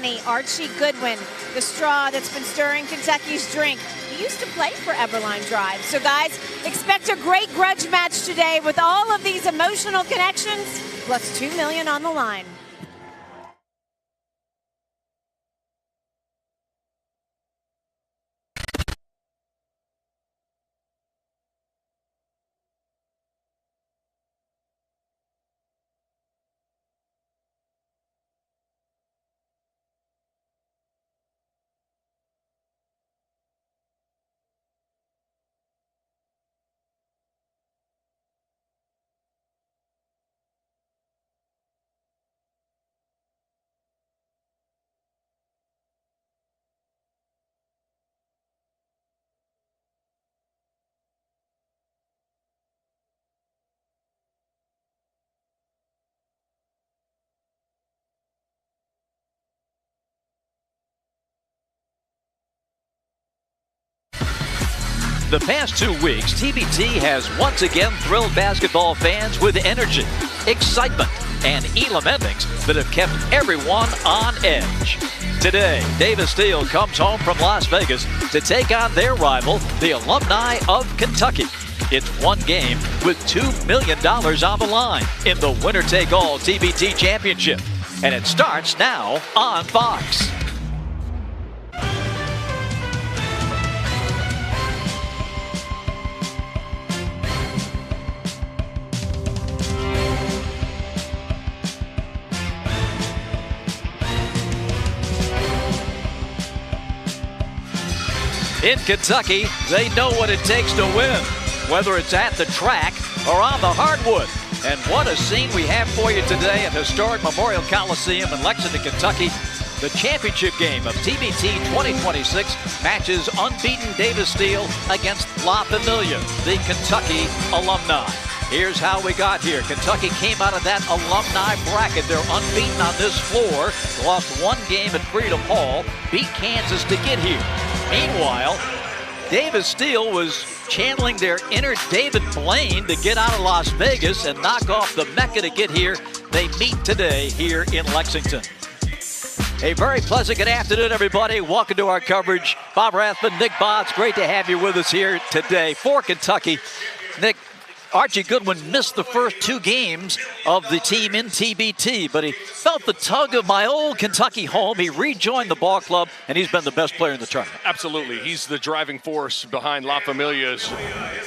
Danny, Archie Goodwin, the straw that's been stirring Kentucky's drink. He used to play for Everline Drive. So guys, expect a great grudge match today with all of these emotional connections, plus $2 million on the line. The past 2 weeks, TBT has once again thrilled basketball fans with energy, excitement, and Elam endings that have kept everyone on edge. Today, Davis Steel comes home from Las Vegas to take on their rival, the Alumni of Kentucky. It's one game with $2 million on the line in the winner-take-all TBT championship. And it starts now on Fox. In Kentucky, they know what it takes to win, whether it's at the track or on the hardwood. And what a scene we have for you today at historic Memorial Coliseum in Lexington, Kentucky. The championship game of TBT 2026 matches unbeaten Davis Steel against La Familia, the Kentucky Alumni. Here's how we got here. Kentucky came out of that alumni bracket. They're unbeaten on this floor. Lost one game at Freedom Hall, beat Kansas to get here. Meanwhile, Davis Steel was channeling their inner David Blaine to get out of Las Vegas and knock off the Mecca to get here. They meet today here in Lexington. A very pleasant good afternoon, everybody. Welcome to our coverage. Bob Rathman, Nick Botts, great to have you with us here today for Kentucky. Nick, Archie Goodwin missed the first 2 games of the team in TBT, but he felt the tug of my old Kentucky home. He rejoined the ball club, and he's been the best player in the tournament. Absolutely. He's the driving force behind La Familia's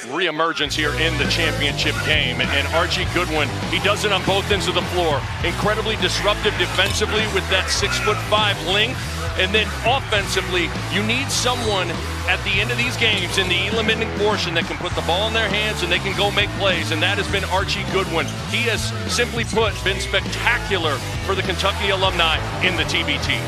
reemergence here in the championship game. And Archie Goodwin, he does it on both ends of the floor. Incredibly disruptive defensively with that 6'5" length. And then offensively, you need someone at the end of these games in the limiting portion that can put the ball in their hands and they can go make plays, and that has been Archie Goodwin. He has, simply put, been spectacular for the Kentucky Alumni in the TBT.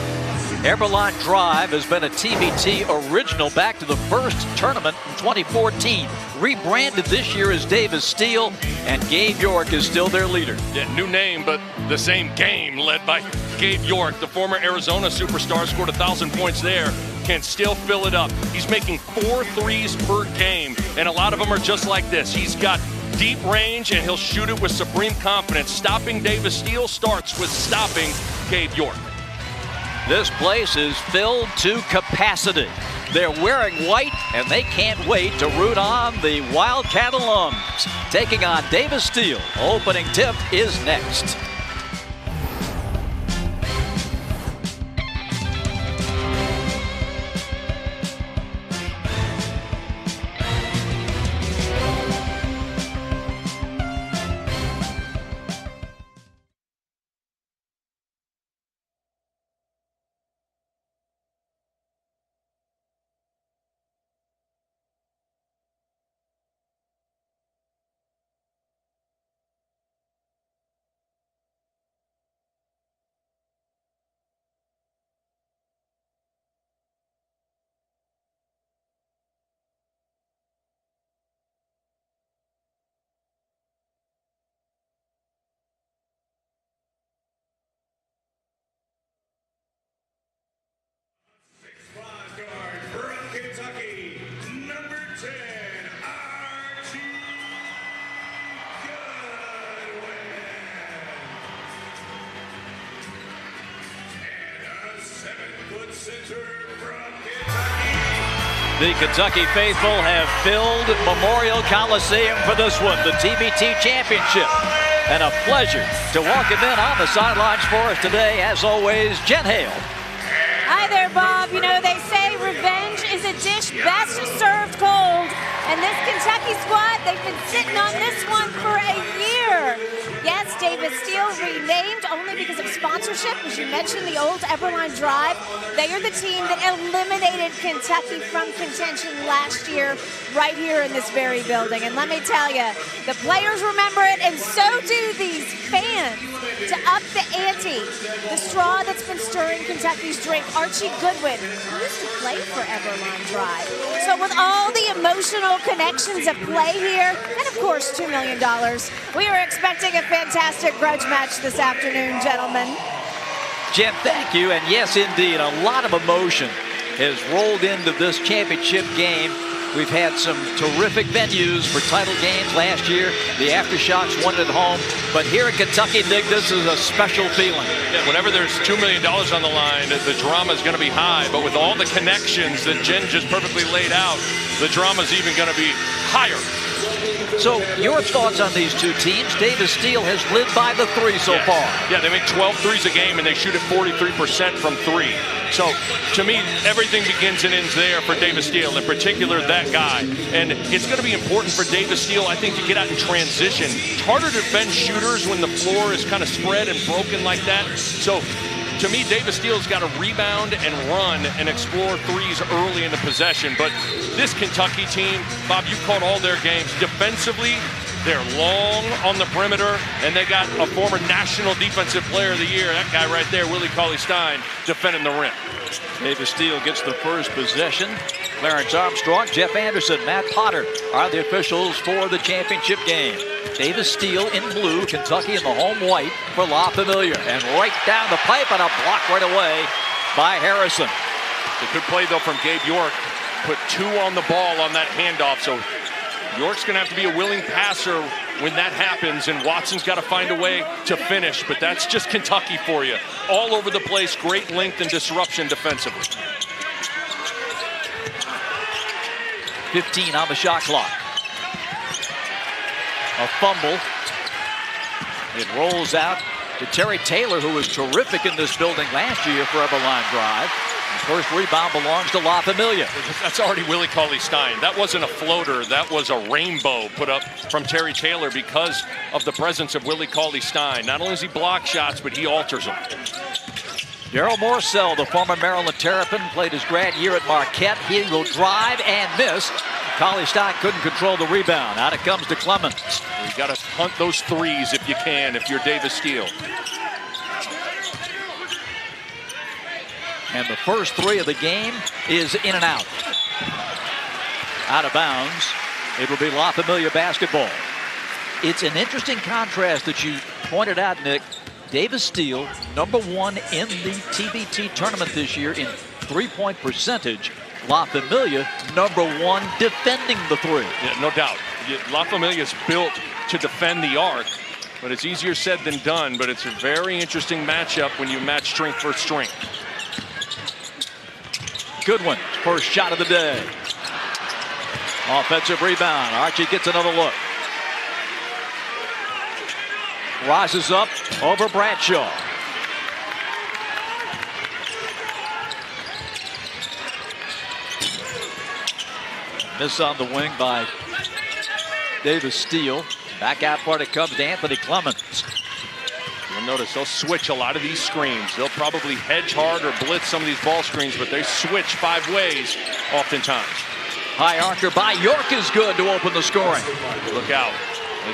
Everline Drive has been a TBT original back to the first tournament in 2014. Rebranded this year as Davis Steel, and Gabe York is still their leader. Yeah, new name, but the same game, led by Gabe York, the former Arizona superstar, scored 1,000 points there, can still fill it up. He's making 4 threes per game, and a lot of them are just like this. He's got deep range, and he'll shoot it with supreme confidence. Stopping Davis Steel starts with stopping Gabe York. This place is filled to capacity. They're wearing white, and they can't wait to root on the Wildcat alums. Taking on Davis Steel. Opening tip is next. The Kentucky faithful have filled Memorial Coliseum for this one, the TBT Championship. And a pleasure to welcome in on the sidelines for us today, as always, Jen Hale. Hi there, Bob. You know, they say revenge is a dish best served cold. And this Kentucky squad, they've been sitting on this one for a year. Yes, Davis Steele renamed only because of sponsorship. As you mentioned, the old Everline Drive. They are the team that eliminated Kentucky from contention last year right here in this very building. And let me tell you, the players remember it, and so do these fans. To up the ante, the straw that's been stirring Kentucky's drink, Archie Goodwin, who used to play for Everline Drive. So with all the emotional connections at play here, and of course $2 million, we are expecting a fantastic grudge match this afternoon, gentlemen. Jen, thank you. And yes, indeed, a lot of emotion has rolled into this championship game. We've had some terrific venues for title games last year. The Aftershocks won it at home. But here in Kentucky, Nick, this is a special feeling. Yeah, whenever there's $2 million on the line, the drama is going to be high. But with all the connections that Jen just perfectly laid out, the drama is even going to be higher. So your thoughts on these two teams? Davis Steele has lived by the three so far. Yeah, they make 12 threes a game, and they shoot at 43% from three. So, to me, everything begins and ends there for Davis Steele, in particular that guy. And it's going to be important for Davis Steele, I think, to get out in transition. It's harder to defend shooters when the floor is kind of spread and broken like that. So, to me, Davis Steele's got to rebound and run and explore threes early in the possession. But this Kentucky team, Bob, you caught all their games. Defensively, they're long on the perimeter, and they got a former National Defensive Player of the Year, that guy right there, Willie Cauley-Stein, defending the rim. Davis Steele gets the first possession. Clarence Armstrong, Jeff Anderson, Matt Potter are the officials for the championship game. Davis Steele in blue, Kentucky in the home white for La Familia. And right down the pipe, and a block right away by Harrison. A good play, though, from Gabe York. Put two on the ball on that handoff, so York's going to have to be a willing passer when that happens, and Watson's got to find a way to finish. But that's just Kentucky for you. All over the place, great length and disruption defensively. 15 on the shot clock. A fumble. It rolls out to Terry Taylor, who was terrific in this building last year for Everline Drive. The first rebound belongs to La Familia. That's already Willie Cauley-Stein. That wasn't a floater. That was a rainbow put up from Terry Taylor because of the presence of Willie Cauley-Stein. Not only does he block shots, but he alters them. Darryl Morcell, the former Maryland Terrapin, played his grad year at Marquette. He will drive and miss. Cauley-Stein couldn't control the rebound. Out it comes to Clemens. You got to hunt those threes if you can, if you're Davis Steele. And the first three of the game is in and out. Out of bounds. It will be La Familia basketball. It's an interesting contrast that you pointed out, Nick. Davis Steele, #1 in the TBT tournament this year in three-point percentage. La Familia, #1 defending the three. Yeah, no doubt. La Familia is built to defend the arc, but it's easier said than done. But it's a very interesting matchup when you match strength for strength. Goodwin, first shot of the day. Offensive rebound. Archie gets another look. Rises up over Bradshaw. Miss on the wing by Davis Steele. Back out part it comes to Anthony Clemens. You'll notice they'll switch a lot of these screens. They'll probably hedge hard or blitz some of these ball screens, but they switch 5 ways oftentimes. High archer by York is good to open the scoring. Look out.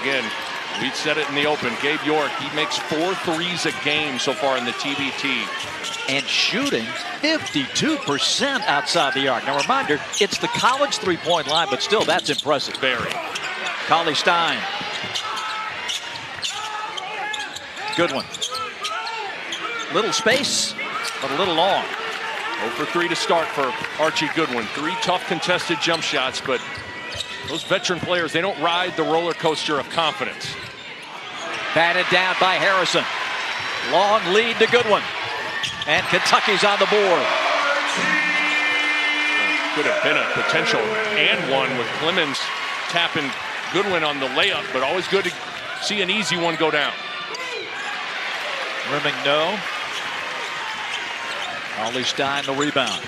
Again, we said it in the open. Gabe York, he makes 4 threes a game so far in the TBT. And shooting 52% outside the arc. Now, reminder, it's the college three-point line, but still, that's impressive. Very. Cauley-Stein. Goodwin. Little space, but a little long. 0 for 3 to start for Archie Goodwin. 3 tough contested jump shots, but those veteran players, they don't ride the roller coaster of confidence. Batted down by Harrison. Long lead to Goodwin. And Kentucky's on the board. Could have been a potential and one with Clemens tapping Goodwin on the layup, but always good to see an easy one go down. Rimming no. Ollie Stein the rebound.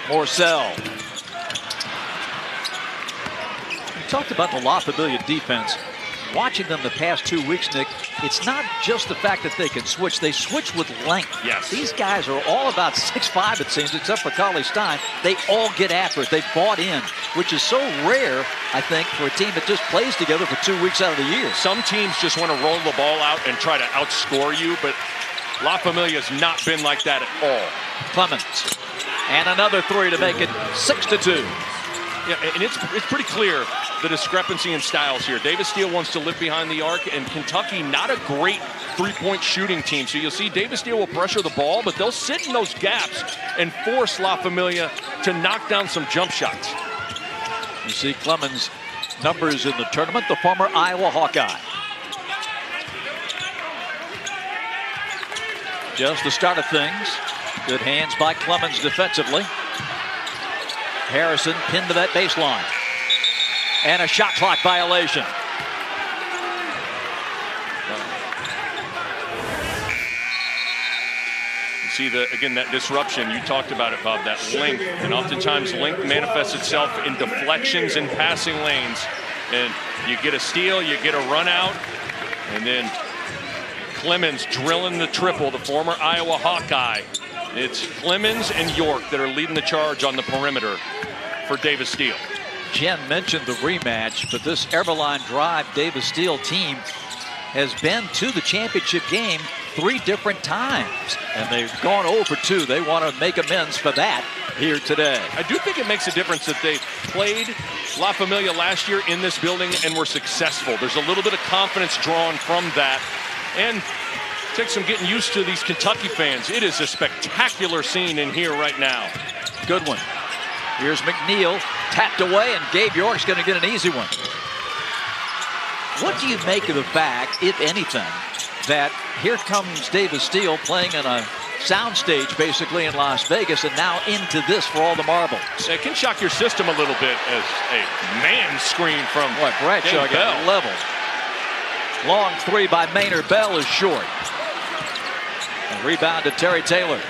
Morcell. We talked about the La Familia defense. Watching them the past 2 weeks, Nick, it's not just the fact that they can switch. They switch with length. Yes. These guys are all about 6'5", it seems, except for Ollie Stein. They all get after it. They bought in, which is so rare, I think, for a team that just plays together for 2 weeks out of the year. Some teams just want to roll the ball out and try to outscore you, but La Familia has not been like that at all. Clemens. And another three to make it 6-2. Yeah, and it's pretty clear the discrepancy in styles here. Davis Steele wants to live behind the arc, and Kentucky not a great three-point shooting team. So you'll see Davis Steele will pressure the ball, but they'll sit in those gaps and force La Familia to knock down some jump shots. You see Clemens' numbers in the tournament, the former Iowa Hawkeye. Just the start of things. Good hands by Clemens defensively. Harrison pinned to that baseline. And a shot clock violation. You see, again, that disruption. You talked about it, Bob, that length. And oftentimes length manifests itself in deflections and passing lanes. And you get a steal, you get a run out, and then Clemens drilling the triple, the former Iowa Hawkeye. It's Clemens and York that are leading the charge on the perimeter for Davis Steele. Jen mentioned the rematch, but this Everline Drive Davis Steele team has been to the championship game 3 different times, and they've gone 0 for 2. They want to make amends for that here today. I do think it makes a difference that they played La Familia last year in this building and were successful. There's a little bit of confidence drawn from that, and takes some getting used to these Kentucky fans. It is a spectacular scene in here right now. Good one. Here's McNeil, tapped away, and Gabe York's going to get an easy one. What do you make of the fact, if anything, that here comes Davis Steele playing in a soundstage basically in Las Vegas, and now into this for all the marbles? It can shock your system a little bit as a man screen from Bradshaw got leveled. Long three by Maynard Bell is short. A rebound to Terry Taylor.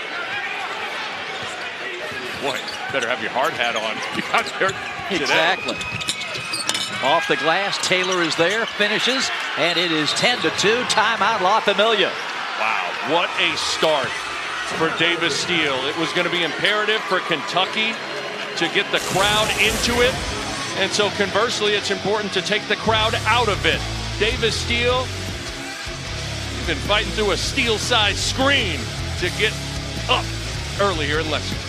Boy, better have your hard hat on. You got there today. Exactly. Off the glass, Taylor is there, finishes, and it is 10-2. Timeout, La Familia. Wow, what a start for Davis Steele. It was going to be imperative for Kentucky to get the crowd into it, and so conversely, it's important to take the crowd out of it. Davis Steele, he's been fighting through a steel-sized screen to get up early here in Lexington.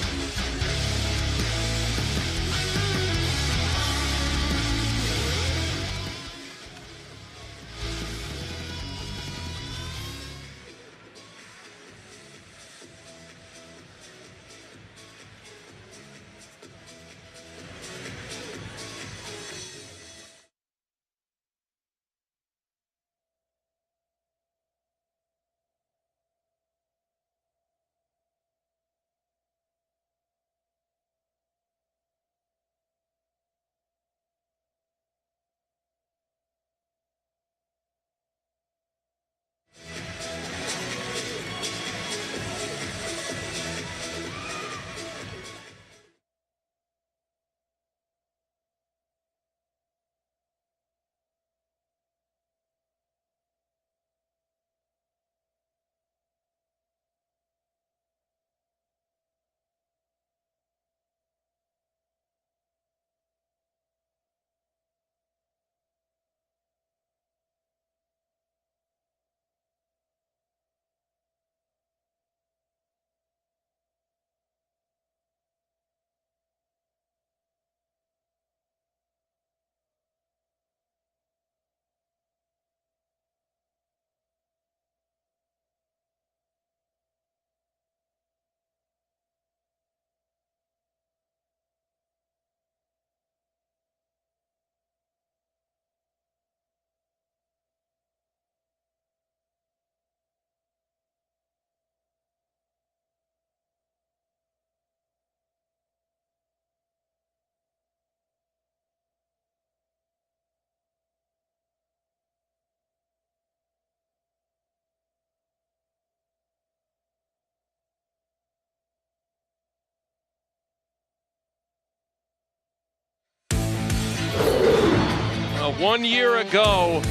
1 year ago,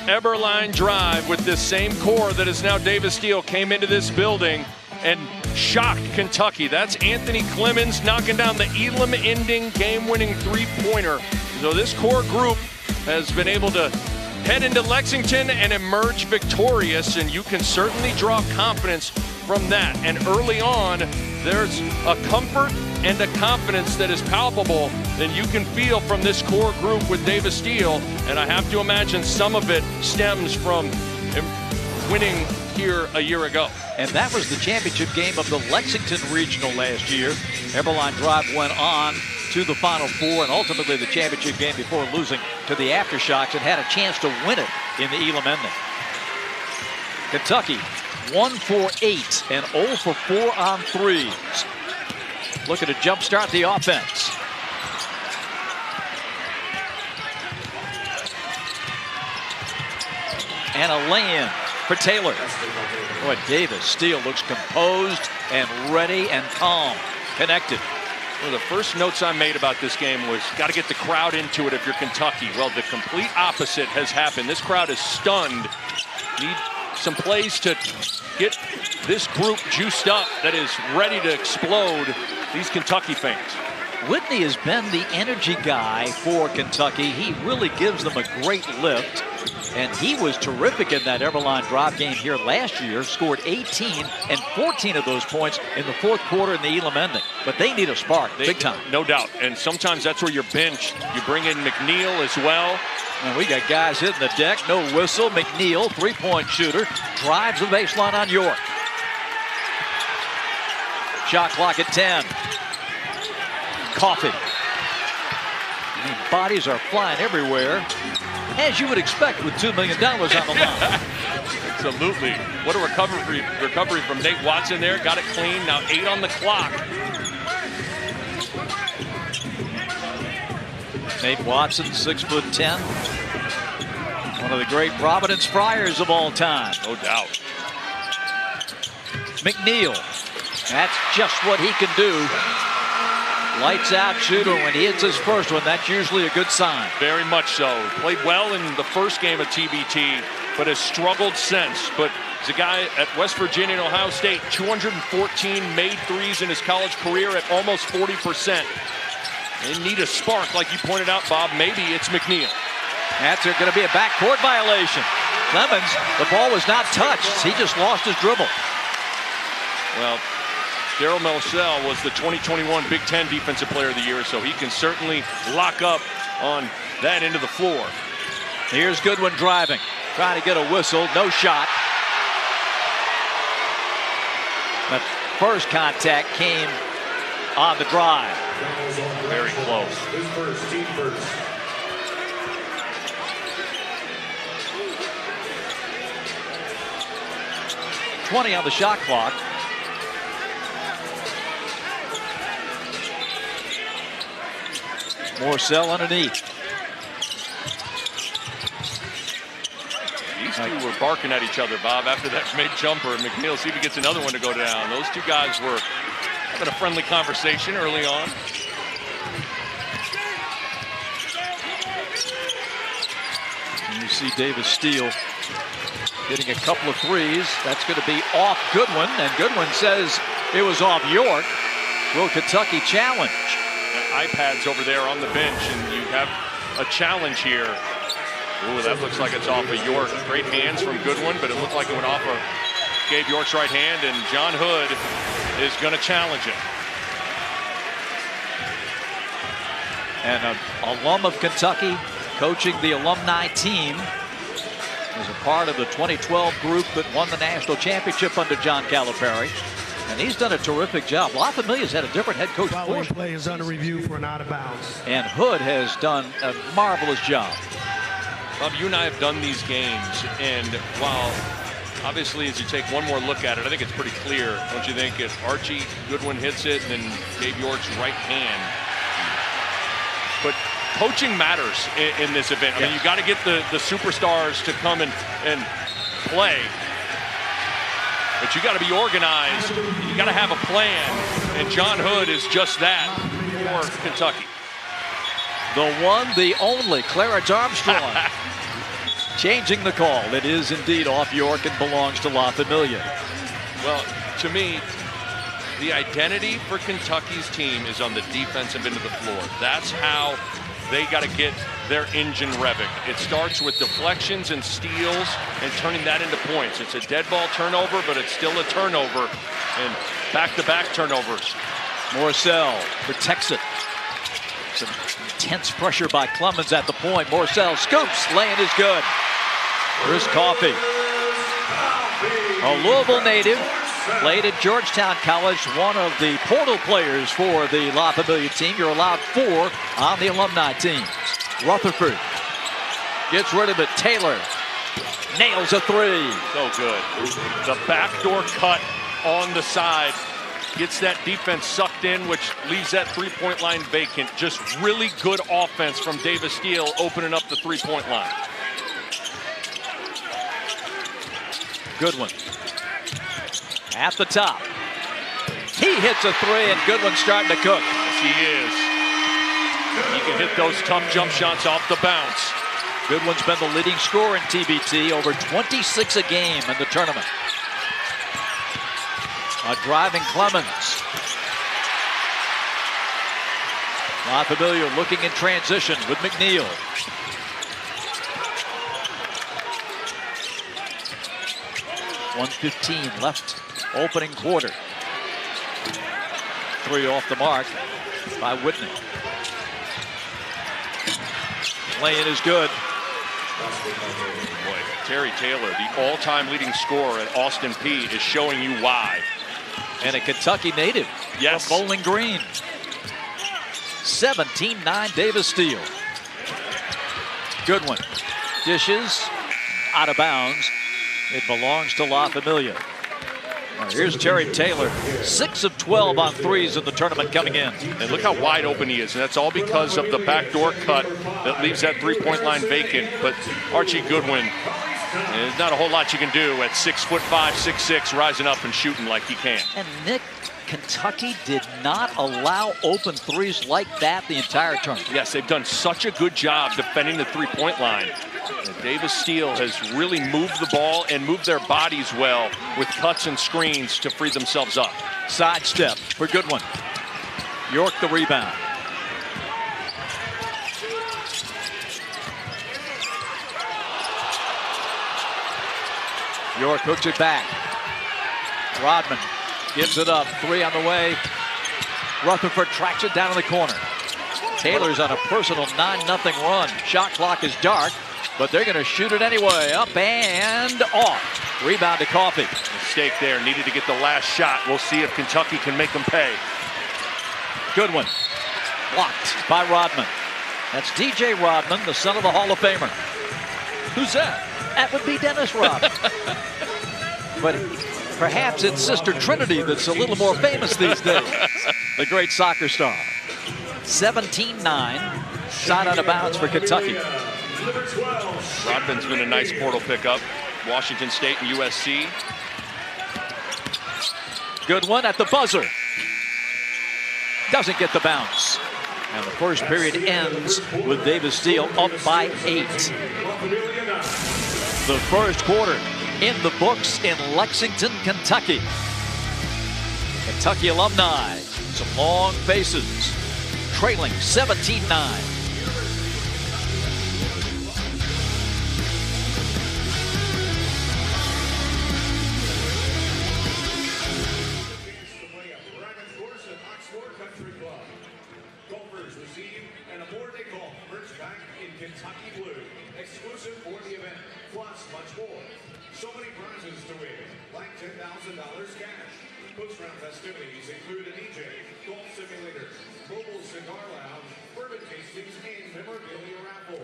Eberline Drive with this same core that is now Davis Steele came into this building and shocked Kentucky. That's Anthony Clemens knocking down the Elam-ending game-winning three-pointer. So this core group has been able to head into Lexington and emerge victorious, and you can certainly draw confidence from that. And early on, there's a comfort and a confidence that is palpable that you can feel from this core group with Davis Steele. And I have to imagine some of it stems from winning here a year ago. And that was the championship game of the Lexington Regional last year. Eberline Drive went on to the Final Four and ultimately the championship game before losing to the Aftershocks and had a chance to win it in the Elam ending. Kentucky 1 for 8 and 0 for 4 on threes. Looking to jumpstart the offense. And a lay-in for Taylor. Boy, Davis Steele looks composed and ready and calm, connected. One of the first notes I made about this game was got to get the crowd into it if you're Kentucky. Well, the complete opposite has happened. This crowd is stunned. Need some plays to get this group juiced up that is ready to explode these Kentucky fans. Whitney has been the energy guy for Kentucky. He really gives them a great lift. And he was terrific in that Eberline Drive game here last year. Scored 18 and 14 of those points in the fourth quarter in the Elam ending. But they need a spark, big time. No doubt. And sometimes that's where you're benched. You bring in McNeil as well. And we got guys hitting the deck. No whistle. McNeil, three-point shooter, drives the baseline on York. Shot clock at 10. Coffee. I mean, bodies are flying everywhere, as you would expect with $2 million on the line. Absolutely. What a recovery from Nate Watson there. Got it clean. Now 8 on the clock. Nate Watson, 6'10". One of the great Providence Friars of all time. No doubt. McNeil. That's just what he can do. Lights out shooter. When he hits his first one, that's usually a good sign. Very much so. Played well in the first game of TBT, but has struggled since. But he's a guy at West Virginia and Ohio State, 214 made threes in his college career at almost 40%. They need a spark, like you pointed out, Bob. Maybe it's McNeil. That's going to be a backcourt violation. Clemens, the ball was not touched. He just lost his dribble. Well, Daryl Milsell was the 2021 Big Ten Defensive Player of the Year, so he can certainly lock up on that end of the floor. Here's Goodwin driving, trying to get a whistle, no shot. The first contact came on the drive. Very close. 20 on the shot clock. Morcell underneath. These two were barking at each other, Bob, after that mid jumper. McNeil, see if he gets another one to go down. Those two guys were having a friendly conversation early on. And you see Davis Steele hitting a couple of threes. That's going to be off Goodwin, and Goodwin says it was off York. Will Kentucky challenge? iPads over there on the bench, and you have a challenge here. Ooh, that looks like it's off of York. Great hands from Goodwin, but it looked like it went off of Gabe York's right hand, and John Hood is going to challenge it. And an alum of Kentucky coaching the alumni team. Was a part of the 2012 group that won the national championship under John Calipari. And he's done a terrific job. La Familia's had a different head coach. Following play is under review for an out of bounds. And Hood has done a marvelous job. Bob, you and I have done these games, and while obviously as you take one more look at it, I think it's pretty clear, don't you think? If Archie Goodwin hits it, and then Gabe York's right hand. But coaching matters in this event. I mean, you got to get the superstars to come and play. But you got to be organized. You got to have a plan. And John Hood is just that for Kentucky. The one, the only, Clarence Armstrong. Changing the call. It is indeed off York and belongs to La Familia. Well, to me, the identity for Kentucky's team is on the defensive end of the floor. That's how they got to get their engine revving. It starts with deflections and steals and turning that into points. It's a dead ball turnover, but it's still a turnover, and back-to-back turnovers. Morcell protects it. Some intense pressure by Clemens at the point. Morcell scoops, laying is good. Chris Coffey, a Louisville native, played at Georgetown College, one of the portal players for the La Familia team. You're allowed 4 on the alumni teams. Rutherford gets rid of it. Taylor nails a 3. So good. The backdoor cut on the side gets that defense sucked in, which leaves that three-point line vacant. Just really good offense from Davis Steele, opening up the three-point line. Goodwin at the top. He hits a 3, and Goodwin's starting to cook. Yes, he is. He can hit those tough jump shots off the bounce. Goodwin's been the leading scorer in TBT, over 26 a game in the tournament. A driving Clemens. La Familia looking in transition with McNeil. .115 left, opening quarter. 3 off the mark by Whitney. Laying is good. Boy, Terry Taylor, the all-time leading scorer at Austin Peay, is showing you why. And a Kentucky native. Yes. From Bowling Green. 17-9 Davis Steele. Goodwin dishes out of bounds. It belongs to La Familia. Now here's Terry Taylor, 6 of 12 on 3s in the tournament coming in. And look how wide open he is, and that's all because of the backdoor cut that leaves that three-point line vacant. But Archie Goodwin, there's not a whole lot you can do at 6'5", 6'6", rising up and shooting like he can. And Nick, Kentucky did not allow open 3s like that the entire tournament. Yes, they've done such a good job defending the three-point line. And Davis Steele has really moved the ball and moved their bodies well with cuts and screens to free themselves up. Sidestep for Goodwin. York the rebound. York hooks it back. Rodman gives it up. 3 on the way. Rutherford tracks it down in the corner. Taylor's on a personal 9-0 run. Shot clock is dark, but they're going to shoot it anyway. Up and off. Rebound to Coffey. Mistake there. Needed to get the last shot. We'll see if Kentucky can make them pay. Goodwin. Blocked by Rodman. That's DJ Rodman, the son of the Hall of Famer. Who's that? That would be Dennis Rodman. But perhaps it's Sister Trinity that's a little more famous these days. The great soccer star. 17-9. Shot out of bounds for Kentucky. Rodman's been a nice portal pickup. Washington State and USC. Goodwin at the buzzer. Doesn't get the bounce. And the first period ends with Davis Steele up by 8. The first quarter in the books in Lexington, Kentucky. Kentucky Alumni, some long faces, trailing 17-9. Festivities include a DJ, golf simulator, mobile cigar lounge, bourbon tastings, and memorabilia raffle.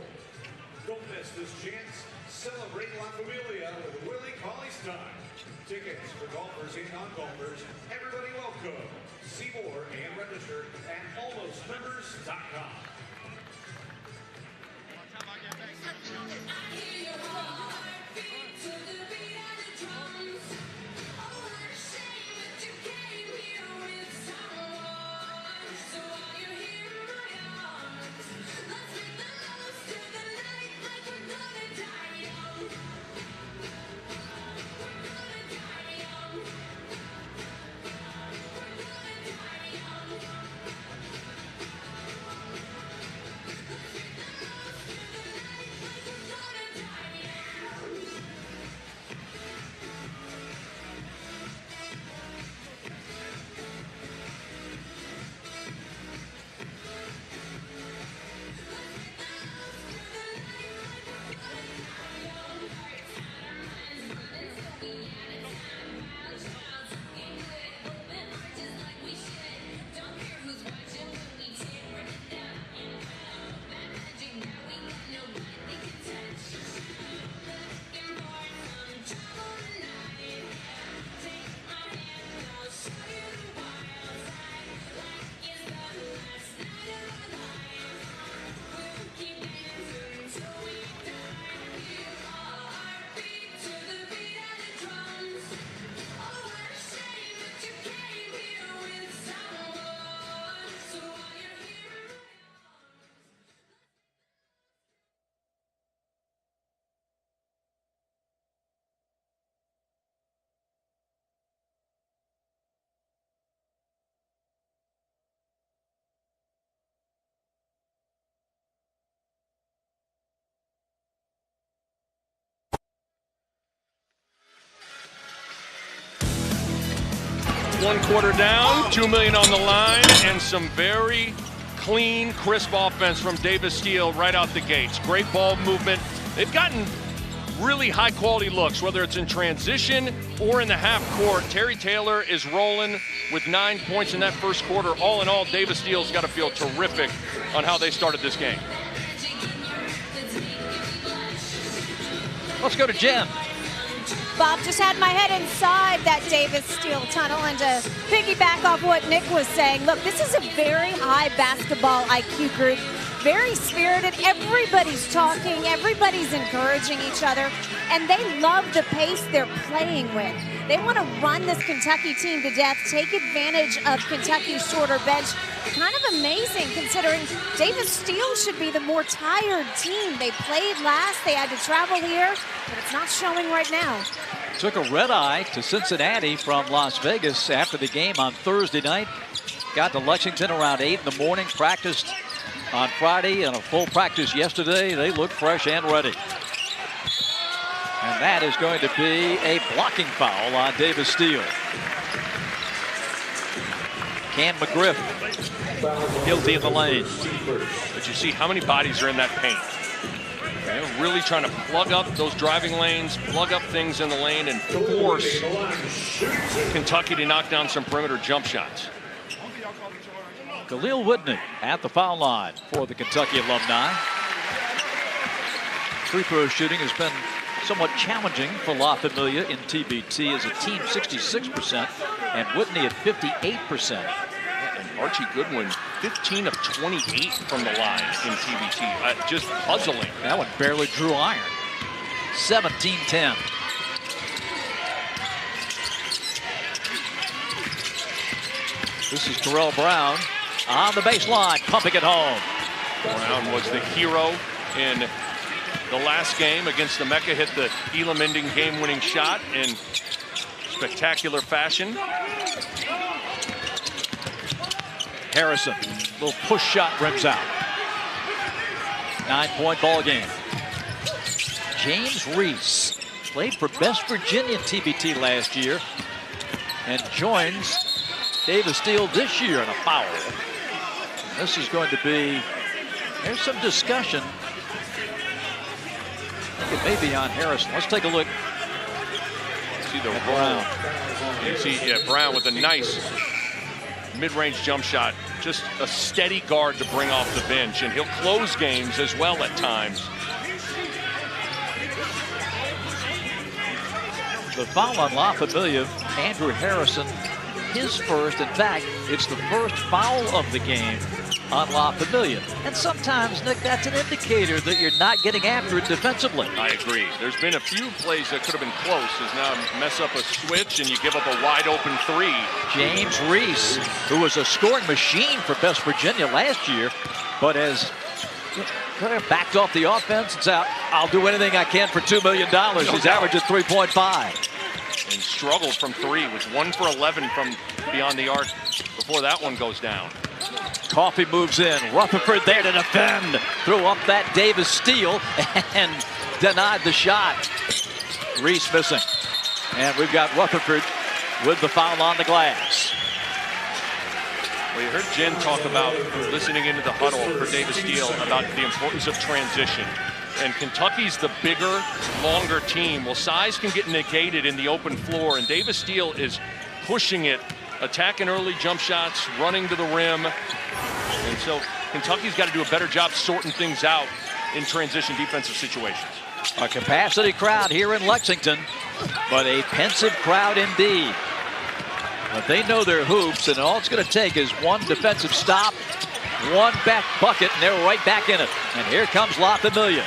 Don't miss this chance. Celebrate La Familia with Willie Cauley's time. Tickets for golfers and non-golfers. Everybody welcome. See more and register at almostmembers.com. one quarter down, $2 million on the line, and some very clean, crisp offense from Davis Steele right out the gates. Great ball movement. They've gotten really high-quality looks, whether it's in transition or in the half court. Terry Taylor is rolling with 9 points in that first quarter. All in all, Davis Steele's got to feel terrific on how they started this game. Let's go to Jen. Bob, just had my head inside that Davis Steele tunnel, and to piggyback off what Nick was saying, look, this is a very high basketball IQ group, very spirited. Everybody's talking, everybody's encouraging each other, and they love the pace they're playing with. They want to run this Kentucky team to death, take advantage of Kentucky's shorter bench. Kind of amazing considering Davis Steele should be the more tired team. They played last, they had to travel here, but it's not showing right now. Took a red eye to Cincinnati from Las Vegas after the game on Thursday night. Got to Lexington around 8 in the morning, practiced on Friday and a full practice yesterday. They look fresh and ready. And that is going to be a blocking foul on Davis Steele. Cam McGriff guilty in the lane. But you see how many bodies are in that paint. They're really trying to plug up those driving lanes, plug up things in the lane, and force Kentucky to knock down some perimeter jump shots. Khalil Whitney at the foul line for the Kentucky Alumni. Free throw shooting has been somewhat challenging for La Familia in TBT as a team, 66%, and Whitney at 58%. And Archie Goodwin, 15 of 28 from the line in TBT. Just puzzling. That one barely drew iron. 17-10. This is Terrell Brown on the baseline, pumping it home. Brown was the hero in the last game against the Mecca, hit the Elam-ending game-winning shot in spectacular fashion. Harrison, little push shot, rims out. 9-point ball game. James Reese played for West Virginia TBT last year and joins Davis Steele this year in a foul. And this is going to be, there's some discussion. I think it may be on Harrison. Let's take a look. See the Brown. You see, Brown with a nice mid-range jump shot. Just a steady guard to bring off the bench, and he'll close games as well at times. The foul on La Familia, Andrew Harrison, his first. In fact, it's the first foul of the game on La Familia. And sometimes, Nick, that's an indicator that you're not getting after it defensively. I agree. There's been a few plays that could have been close, as now mess up a switch and you give up a wide open three. James Reese, who was a scoring machine for West Virginia last year, but has kind of backed off the offense and said, I'll do anything I can for $2 million. He's averaging 3.5. And struggled from three, was 1 for 11 from beyond the arc before that one goes down. Coffey moves in. Rutherford there to defend. Threw up that Davis Steele and denied the shot. Reese missing. And we've got Rutherford with the foul on the glass. Well, you heard Jen talk about listening into the huddle for Davis Steele about the importance of transition. And Kentucky's the bigger, longer team. Well, size can get negated in the open floor, and Davis Steele is pushing it, attacking early jump shots, running to the rim. And so Kentucky's got to do a better job sorting things out in transition defensive situations. A capacity crowd here in Lexington, but a pensive crowd indeed. But they know their hoops, and all it's going to take is one defensive stop, one back bucket, and they're right back in it. And here comes La Familia.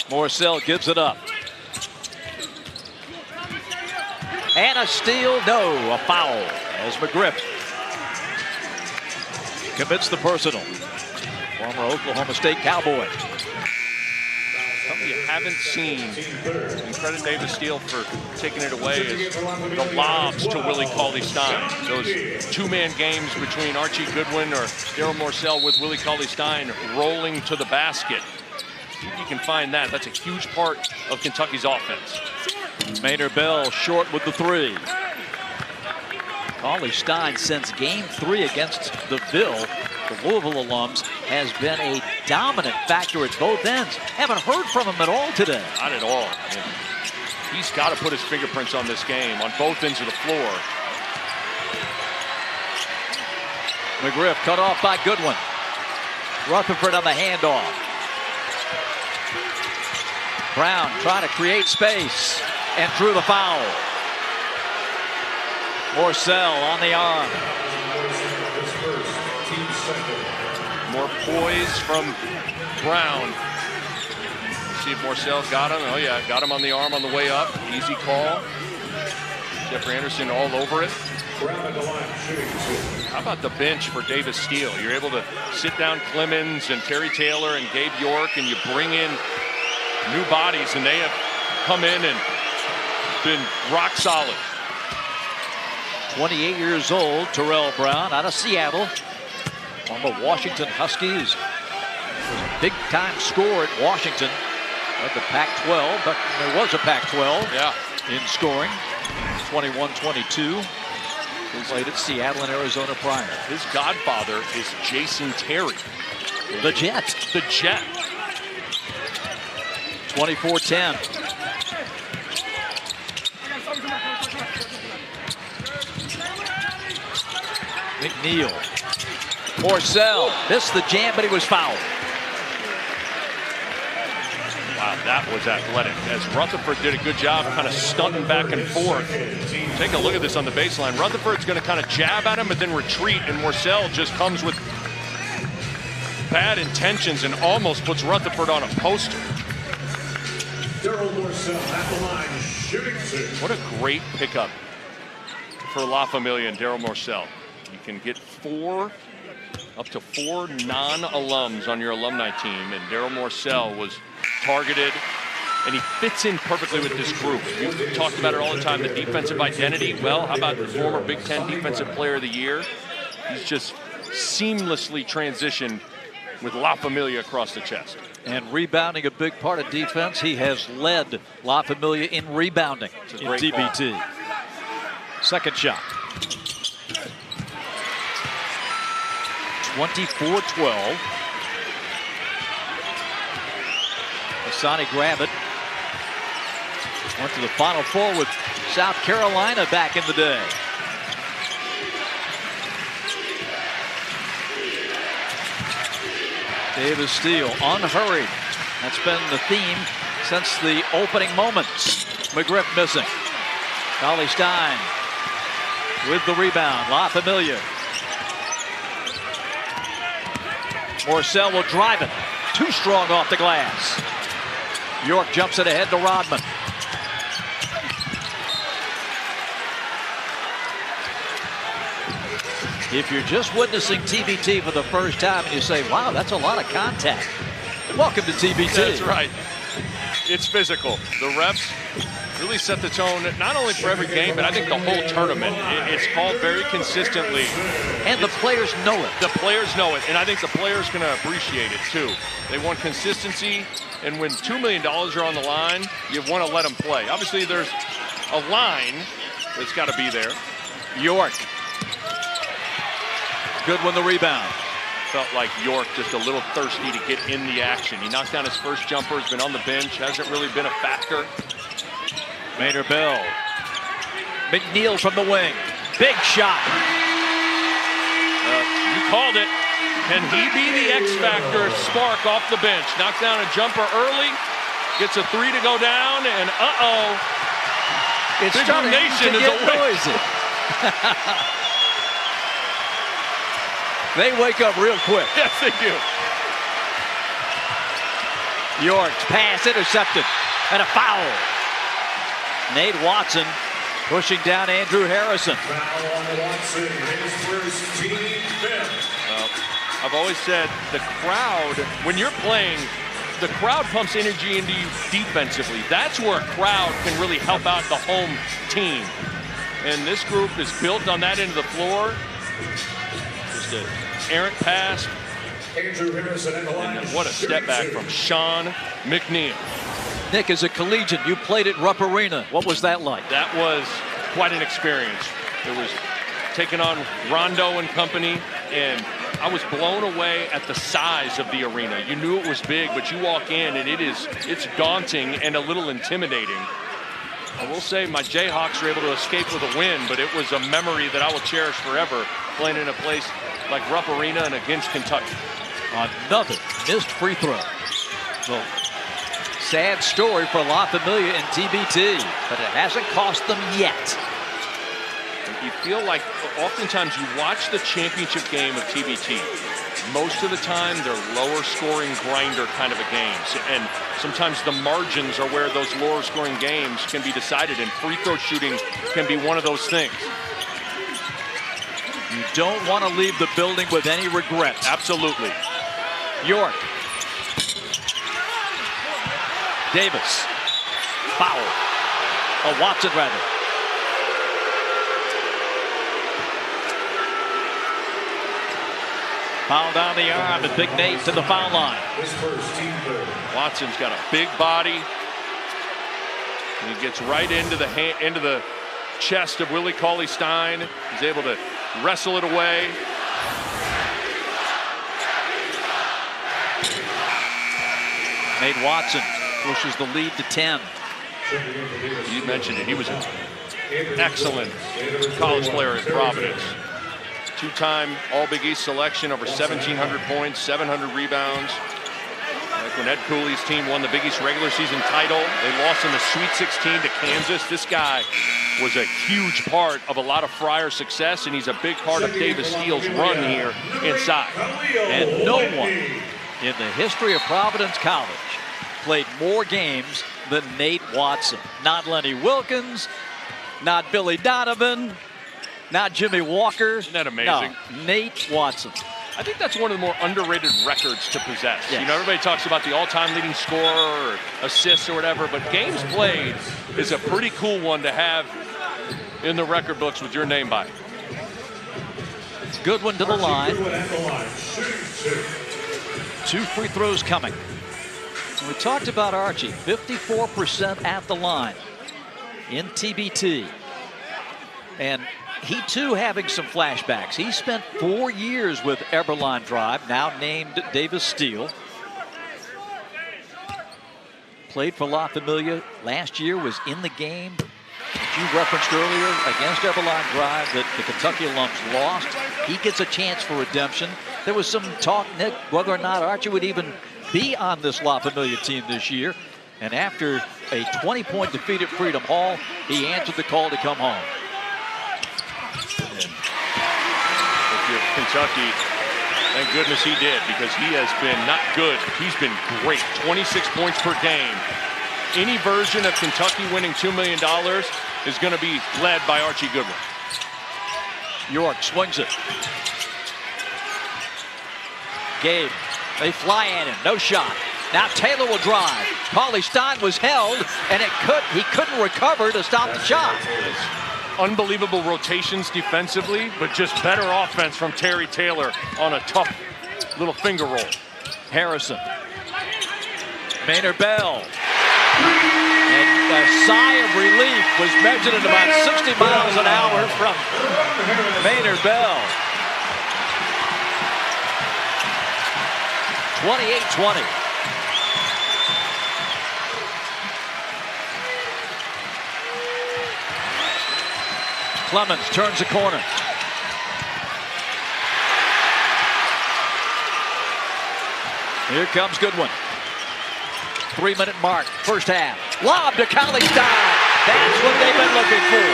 Morcell gives it up. And a steal, no, a foul as McGriff commits the personal. Former Oklahoma State Cowboy. Something you haven't seen, and credit Davis Steele for taking it away, is the lobs to Willie Cauley-Stein. Those two-man games between Archie Goodwin or Daryl Morcell with Willie Cauley-Stein rolling to the basket. See if you can find that. That's a huge part of Kentucky's offense. Maynard Bell short with the three. Cauley Stein, since game 3 against the Louisville alums, has been a dominant factor at both ends. Haven't heard from him at all today. Not at all. He's got to put his fingerprints on this game on both ends of the floor. McGriff cut off by Goodwin. Rutherford on the handoff. Brown trying to create space and drew the foul. Morsell on the arm. More poise from Brown. See if Morsell got him. Oh yeah, got him on the arm on the way up. Easy call. Jeffrey Anderson all over it. How about the bench for Davis Steele? You're able to sit down Clemens and Terry Taylor and Gabe York, and you bring in new bodies, and they have come in and been rock solid. 28 years old, Terrell Brown out of Seattle. On the Washington Huskies. Was a big-time scorer at Washington. At the Pac-12, but there was a Pac-12 in scoring. 21-22. He played at Seattle and Arizona prior. His godfather is Jason Terry. The Jet. The Jet. 24-10. McNeil. Morsell missed the jam, but he was fouled. Wow, that was athletic. As Rutherford did a good job kind of stunting back and forth. Take a look at this on the baseline. Rutherford's going to kind of jab at him, but then retreat, and Morsell just comes with bad intentions and almost puts Rutherford on a poster. Daryl Morsell at the line, shooting 2. What a great pickup for La Familia and Daryl Morsell. You can get up to four non-alums on your alumni team, and Daryl Morsell was targeted, and he fits in perfectly with this group. We've talked about it all the time, the defensive identity. Well, how about the former Big Ten Defensive Player of the Year? He's just seamlessly transitioned with La Familia across the chest. And rebounding a big part of defense. He has led La Familia in rebounding in TBT. Ball. Second shot. 24-12. Asani grab it. Went to the Final Four with South Carolina back in the day. Davis Steele unhurried. That's been the theme since the opening moments. McGriff missing. Cauley Stein with the rebound. La Familia. Morsell will drive it. Too strong off the glass. York jumps it ahead to Rodman. If you're just witnessing TBT for the first time and you say, wow, that's a lot of contact, welcome to TBT. That's right. It's physical. The refs really set the tone, not only for every game, but I think the whole tournament. It's called very consistently. And the players know it. The players know it, and I think the players are going to appreciate it, too. They want consistency, and when $2 million are on the line, you want to let them play. Obviously, there's a line that's got to be there. York. Goodwin the rebound. Felt like York just a little thirsty to get in the action. He knocked down his first jumper, has been on the bench, hasn't really been a factor. Maynard Bell. McNeil from the wing. Big shot. You called it. Can he be the X factor spark off the bench? Knocked down a jumper early, gets a three to go down, and it's Big starting Nation to is get noisy. They wake up real quick. Yes, they do. York's pass intercepted, and a foul. Nate Watson pushing down Andrew Harrison. Foul on Watson, his first team fifth. Well, I've always said the crowd, when you're playing, the crowd pumps energy into you defensively. That's where a crowd can really help out the home team. And this group is built on that end of the floor. Just an errant pass Andrew Harrison at the line. And what a step back from Sean McNeil. Nick, as a collegiate, you played at Rupp Arena. What was that like? That was quite an experience. It was taking on Rondo and company, and I was blown away at the size of the arena. You knew it was big, but you walk in and it's daunting and a little intimidating. I will say my Jayhawks were able to escape with a win, but it was a memory that I will cherish forever, playing in a place like Rupp Arena and against Kentucky. Another missed free throw. So, sad story for La Familia and TBT, but it hasn't cost them yet. You feel like oftentimes you watch the championship game of TBT. Most of the time, they're lower scoring grinder kind of a games. And sometimes the margins are where those lower scoring games can be decided, and free throw shooting can be one of those things. You don't want to leave the building with any regrets. Absolutely. York. Davis. Foul. Oh, Watson rather. Foul down the arm, and Big Nate to the foul line. Watson's got a big body. And he gets right into the chest of Willie Cauley-Stein. He's able to wrestle it away. Nate Watson pushes the lead to 10. You mentioned it. He was an excellent college player at Providence. Two-time All-Big East selection, over 1,700 points, 700 rebounds. Like when Ed Cooley's team won the Big East regular season title, they lost in the Sweet 16 to Kansas. This guy was a huge part of a lot of Friar's success, and he's a big part of Davis Steele's run here inside. And no one in the history of Providence College played more games than Nate Watson. Not Lenny Wilkins, not Billy Donovan, not Jimmy Walker. Isn't that amazing? No, Nate Watson. I think that's one of the more underrated records to possess. Yes. You know, everybody talks about the all-time leading scorer or assists or whatever, but games played is a pretty cool one to have in the record books with your name by it. Goodwin to the line. 2 free throws coming. We talked about Archie, 54% at the line in TBT. And he too having some flashbacks. He spent 4 years with Eberline Drive, now named Davis Steele. Played for La Familia last year, was in the game that you referenced earlier against Eberline Drive that the Kentucky alums lost. He gets a chance for redemption. There was some talk, Nick, whether or not Archie would even be on this La Familia team this year. And after a 20-point defeat at Freedom Hall, he answered the call to come home. If you're Kentucky, thank goodness he did, because he has been not good. He's been great. 26 points per game. Any version of Kentucky winning $2 million is going to be led by Archie Goodwin. York swings it. Gabe, they fly at him, no shot. Now Taylor will drive. Cauley-Stein was held, and he couldn't recover to stop the shot. Unbelievable rotations defensively, but just better offense from Terry Taylor on a tough little finger roll. Harrison. Maynard Bell. And a sigh of relief was measured at about 60 miles an hour from Maynard Bell. 28-20. Clemens turns the corner. Here comes Goodwin. 3-minute mark, first half. Lob to Cauley-Stein. That's what they've been looking for.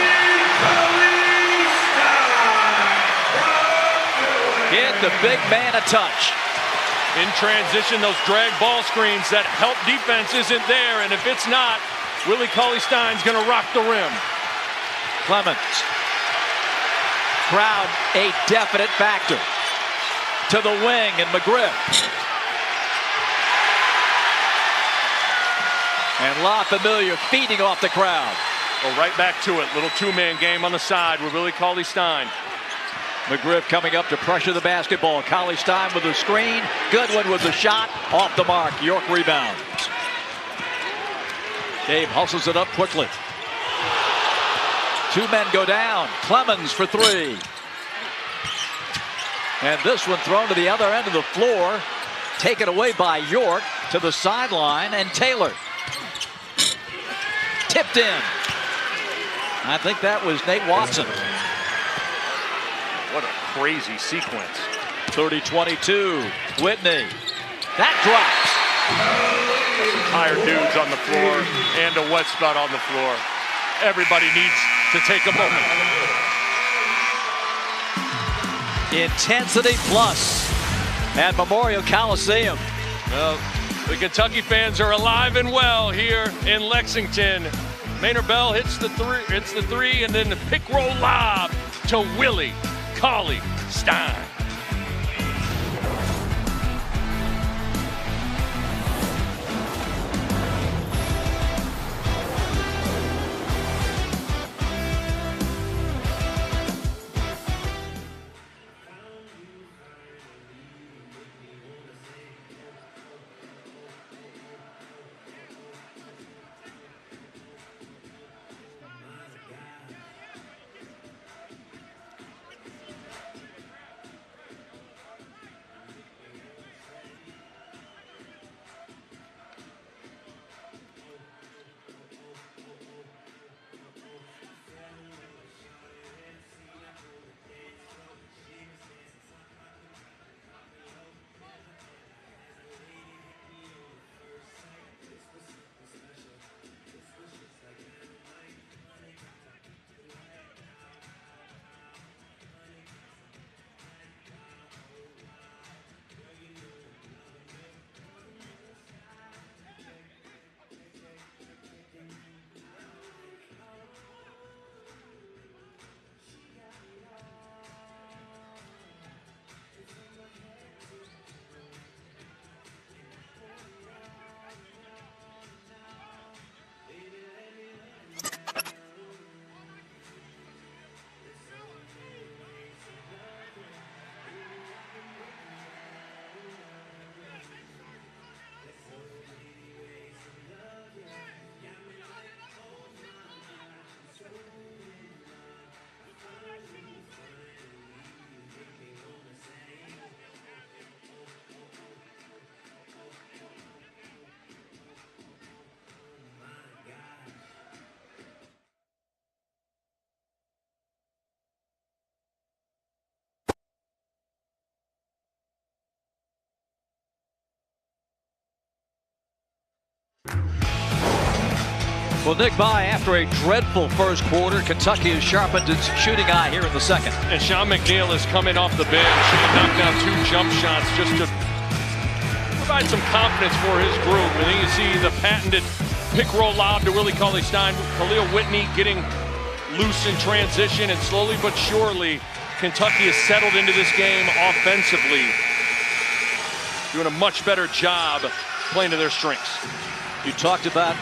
Get the big man a touch. In transition, those drag ball screens that help defense isn't there, and if it's not, Willie Cauley-Stein's going to rock the rim. Clemens. Crowd a definite factor. To the wing, and McGriff. And La Familia feeding off the crowd. Well, right back to it. Little two-man game on the side with Willie Cauley-Stein. McGriff coming up to pressure the basketball. Cauley-Stein with the screen. Goodwin with the shot. Off the mark. York rebounds. Dave hustles it up quickly. 2 men go down. Clemens for 3. And this one thrown to the other end of the floor. Taken away by York to the sideline. And Taylor. Tipped in. I think that was Nate Watson. What a crazy sequence. 30-22. Whitney. That drops. Some tired dudes on the floor and a wet spot on the floor. Everybody needs to take a moment. Intensity plus at Memorial Coliseum. Well, the Kentucky fans are alive and well here in Lexington. Maynard Bell hits the three, and then the pick roll lob to Willie Cauley-Stein. Well, Nick, by after a dreadful first quarter, Kentucky has sharpened its shooting eye here in the second. And Sean McNeil is coming off the bench. He knocked down 2 jump shots just to provide some confidence for his group. And then you see the patented pick roll lob to Willie Cauley-Stein. Khalil Whitney getting loose in transition, and slowly but surely, Kentucky has settled into this game offensively, doing a much better job playing to their strengths. You talked about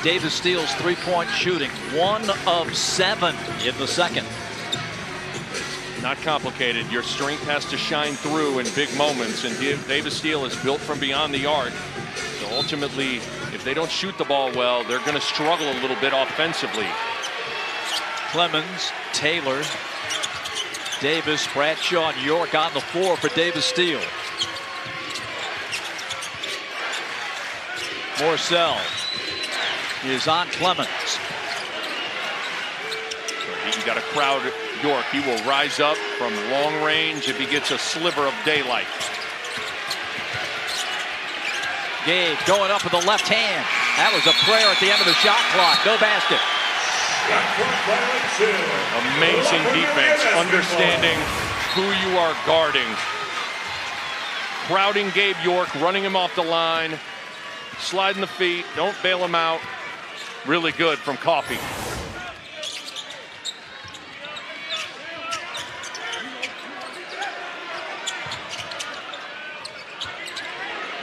Davis Steele's 3-point shooting, 1 of 7 in the second. Not complicated. Your strength has to shine through in big moments, and Davis Steele is built from beyond the arc. So ultimately, if they don't shoot the ball well, they're going to struggle a little bit offensively. Clemens, Taylor, Davis, Bradshaw, and York on the floor for Davis Steele. Morcell is on Clemens. So you got to crowd York. He will rise up from long range if he gets a sliver of daylight. Gabe going up with the left hand. That was a prayer at the end of the shot clock. No basket. Amazing defense, understanding who you are guarding. Crowding Gabe York, running him off the line, sliding the feet, don't bail him out. Really good from Coffey.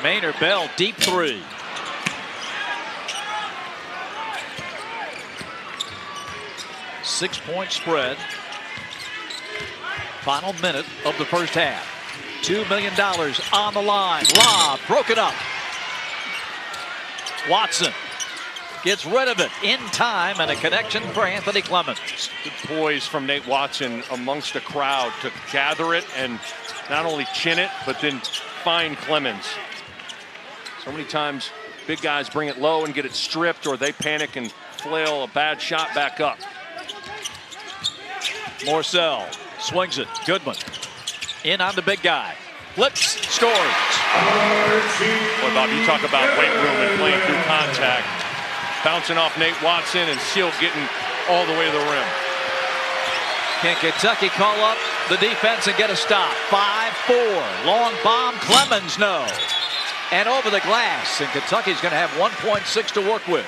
Maynard Bell, deep 3. Six-point spread. Final minute of the first half. $2 million on the line. Lob broken up. Watson gets rid of it in time, and a connection for Anthony Clemens. Good poise from Nate Watson amongst the crowd to gather it and not only chin it, but then find Clemens. So many times big guys bring it low and get it stripped, or they panic and flail a bad shot back up. Morcell swings it. Goodman in on the big guy. Flips, scores. Boy, Bob, you talk about weight room and playing through contact. Bouncing off Nate Watson and still getting all the way to the rim. Can Kentucky call up the defense and get a stop? 5-4. Long bomb. Clemens, no. And over the glass. And Kentucky's going to have 1.6 to work with.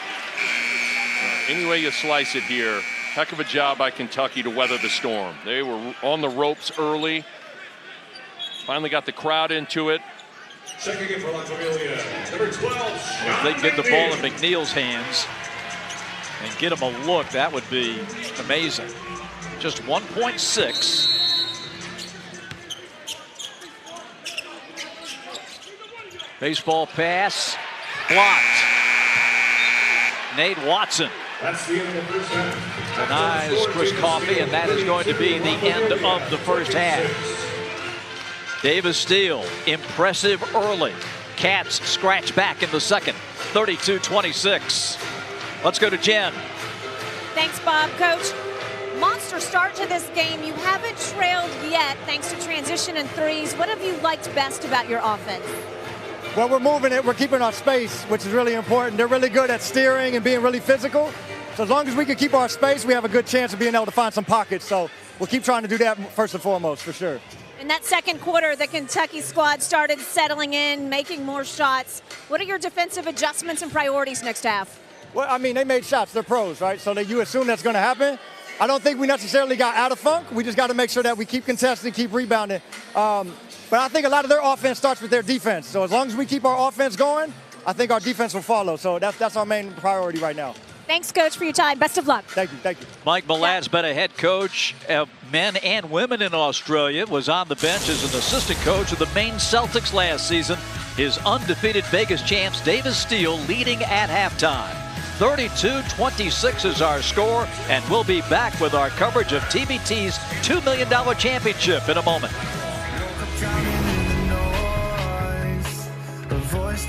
Any way you slice it here, heck of a job by Kentucky to weather the storm. They were on the ropes early. Finally got the crowd into it. Checking in for Familia, number 12. If they get the ball in McNeil's hands and get him a look, that would be amazing. Just 1.6. Baseball pass blocked. Nate Watson That's the end of the first half. denies Chris Coffey, and that is going to be the end of the first half. Davis Steele, impressive early. Cats scratch back in the second, 32-26. Let's go to Jen. Thanks, Bob. Coach, monster start to this game. You haven't trailed yet thanks to transition and threes. What have you liked best about your offense? Well, we're moving it. We're keeping our space, which is really important. They're really good at steering and being really physical. So as long as we can keep our space, we have a good chance of being able to find some pockets. So we'll keep trying to do that first and foremost, for sure. In that second quarter, the Kentucky squad started settling in, making more shots. What are your defensive adjustments and priorities next half? Well, I mean, they made shots. They're pros, right? So you assume that's going to happen. I don't think we necessarily got out of funk. We just got to make sure that we keep contesting, keep rebounding. But I think a lot of their offense starts with their defense. So as long as we keep our offense going, I think our defense will follow. So that's our main priority right now. Thanks, Coach, for your time. Best of luck. Thank you. Thank you. Mike Millad's been a head coach of men and women in Australia, was on the bench as an assistant coach of the Maine Celtics last season. His undefeated Vegas champs, Davis Steele, leading at halftime. 32-26 is our score, and we'll be back with our coverage of TBT's $2 million championship in a moment.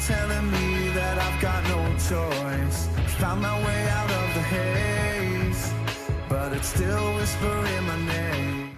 Telling me that I've got no choice. Found my way out of the haze, but it's still whispering my name.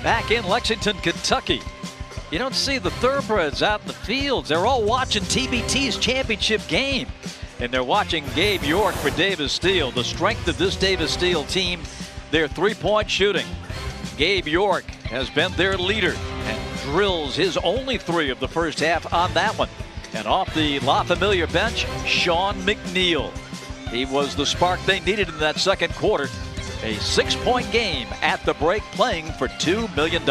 Back in Lexington, Kentucky. You don't see the thoroughbreds out in the fields. They're all watching TBT's championship game. And they're watching Gabe York for Davis Steele. The strength of this Davis Steele team, their three-point shooting. Gabe York has been their leader and drills his only three of the first half on that one. And off the La Familia bench, Sean McNeil. He was the spark they needed in that second quarter. A 6-point game at the break, playing for $2 million.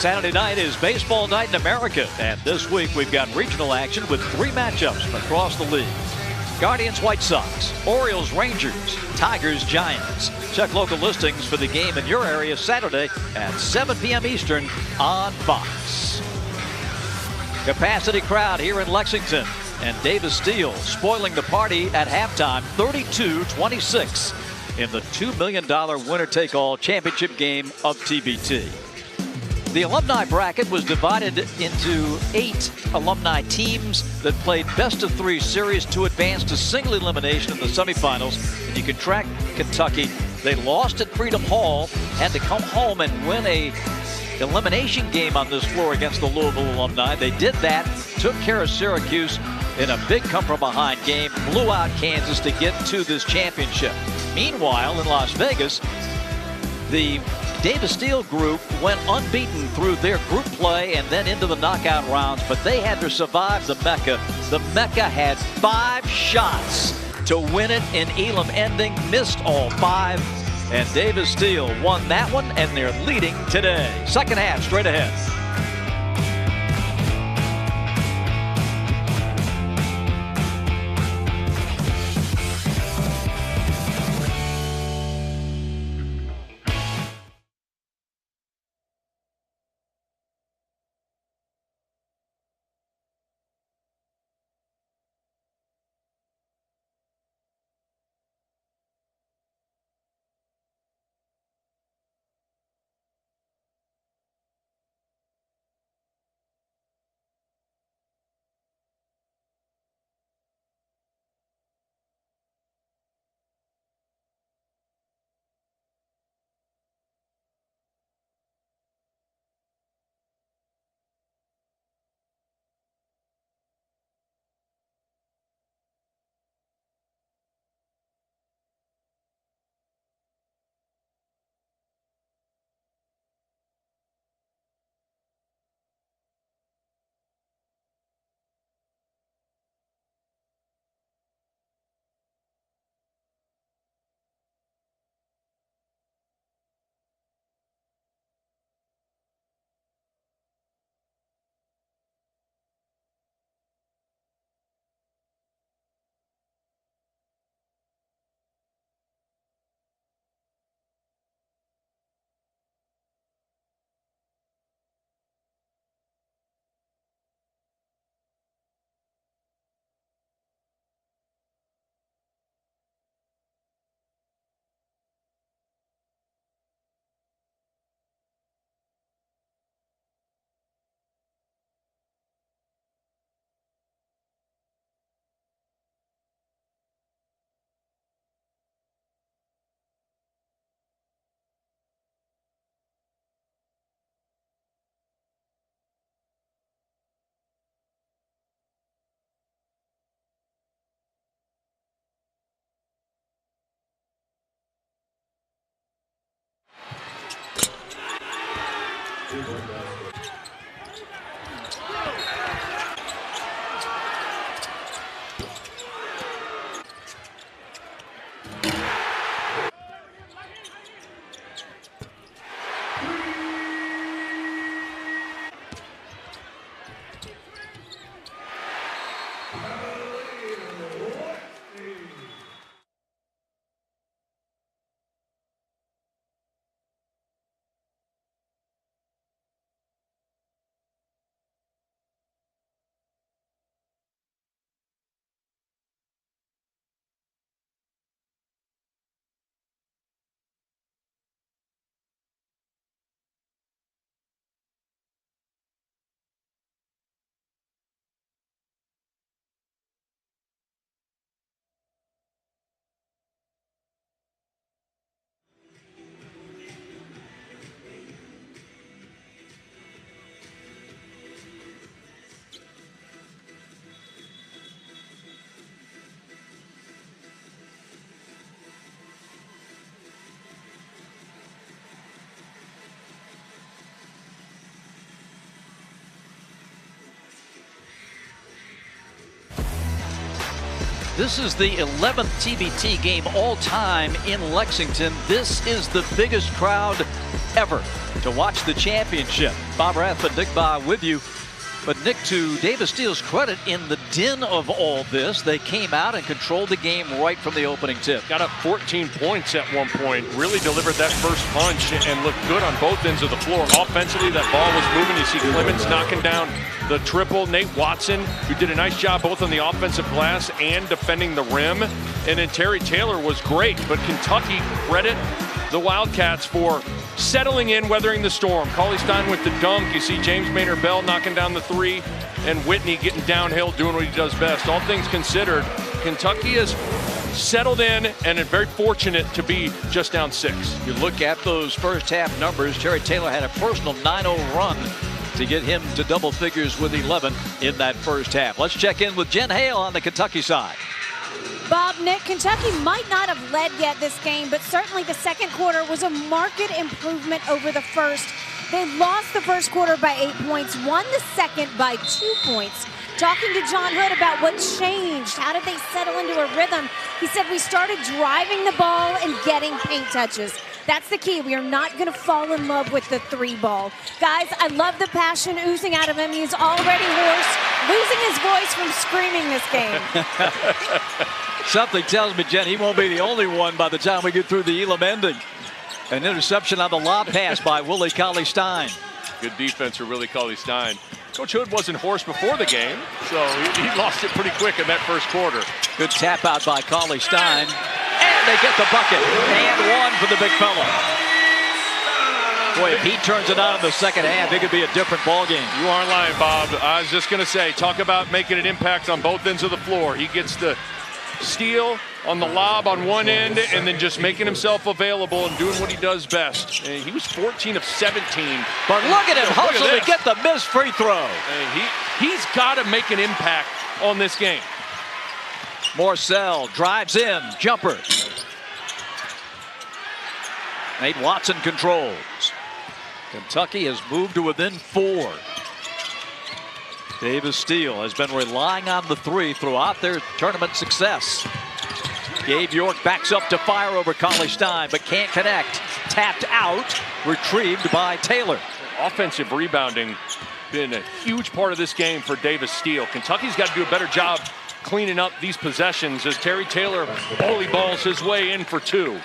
Saturday night is baseball night in America, and this week we've got regional action with 3 matchups from across the league. Guardians White Sox, Orioles Rangers, Tigers Giants. Check local listings for the game in your area Saturday at 7 p.m. Eastern on Fox. Capacity crowd here in Lexington, and Davis Steele spoiling the party at halftime, 32-26 in the $2 million winner-take-all championship game of TBT. The alumni bracket was divided into 8 alumni teams that played best-of-3 series to advance to single elimination in the semifinals. And you can track Kentucky. They lost at Freedom Hall, had to come home and win a elimination game on this floor against the Louisville Alumni. They did that, took care of Syracuse in a big come-from-behind game, blew out Kansas to get to this championship. Meanwhile, in Las Vegas, The Davis Steel group went unbeaten through their group play and then into the knockout rounds, but they had to survive the Mecca. The Mecca had 5 shots to win it in Elam ending, missed all 5, and Davis Steel won that one, and they're leading today. Second half straight ahead. This is the 11th TBT game all time in Lexington. This is the biggest crowd ever to watch the championship. Bob Rathbun, Nick Baugh with you. But Nick, to Davis Steel's credit, in the din of all this, they came out and controlled the game right from the opening tip. Got up 14 points at one point, really delivered that first punch and looked good on both ends of the floor. Offensively, that ball was moving. You see Clemens knocking down the triple. Nate Watson, who did a nice job both on the offensive glass and defending the rim. And then Terry Taylor was great, but Kentucky, credit the Wildcats for settling in, weathering the storm. Cauley Stein with the dunk. You see James Maynard Bell knocking down the three, and Whitney getting downhill, doing what he does best. All things considered, Kentucky is settled in and is very fortunate to be just down 6. You look at those first half numbers. Terry Taylor had a personal 9-0 run to get him to double figures with 11 in that first half. Let's check in with Jen Hale on the Kentucky side. Bob, Nick, Kentucky might not have led yet this game, but certainly the second quarter was a marked improvement over the first. They lost the first quarter by 8 points, won the second by 2 points. Talking to John Hood about what changed, how did they settle into a rhythm? He said, we started driving the ball and getting paint touches. That's the key. We are not going to fall in love with the 3-ball. Guys, I love the passion oozing out of him. He's already hoarse, losing his voice from screaming this game. Something tells me, Jen, he won't be the only one by the time we get through the Elam ending. An interception on the lob pass by Willie Cauley-Stein. Good defense for Willie Cauley-Stein. Coach Hood wasn't hoarse before the game, so he lost it pretty quick in that first quarter. Good tap out by Cauley-Stein. And they get the bucket. And one for the big fella. Boy, if he turns it on in the second half, it could be a different ball game. You aren't lying, Bob. I was just going to say, talk about making an impact on both ends of the floor. He gets the steal on the lob on one end and then just making himself available and doing what he does best. And he was 14 of 17. But look at him hustle to get the missed free throw. He's got to make an impact on this game. Morcell drives in, jumper. Nate Watson controls. Kentucky has moved to within 4. Davis Steele has been relying on the 3 throughout their tournament success. Gabe York backs up to fire over Cauley-Stein, but can't connect. Tapped out, retrieved by Taylor. Offensive rebounding been a huge part of this game for Davis Steele. Kentucky's got to do a better job cleaning up these possessions as Terry Taylor volleyballs his way in for 2.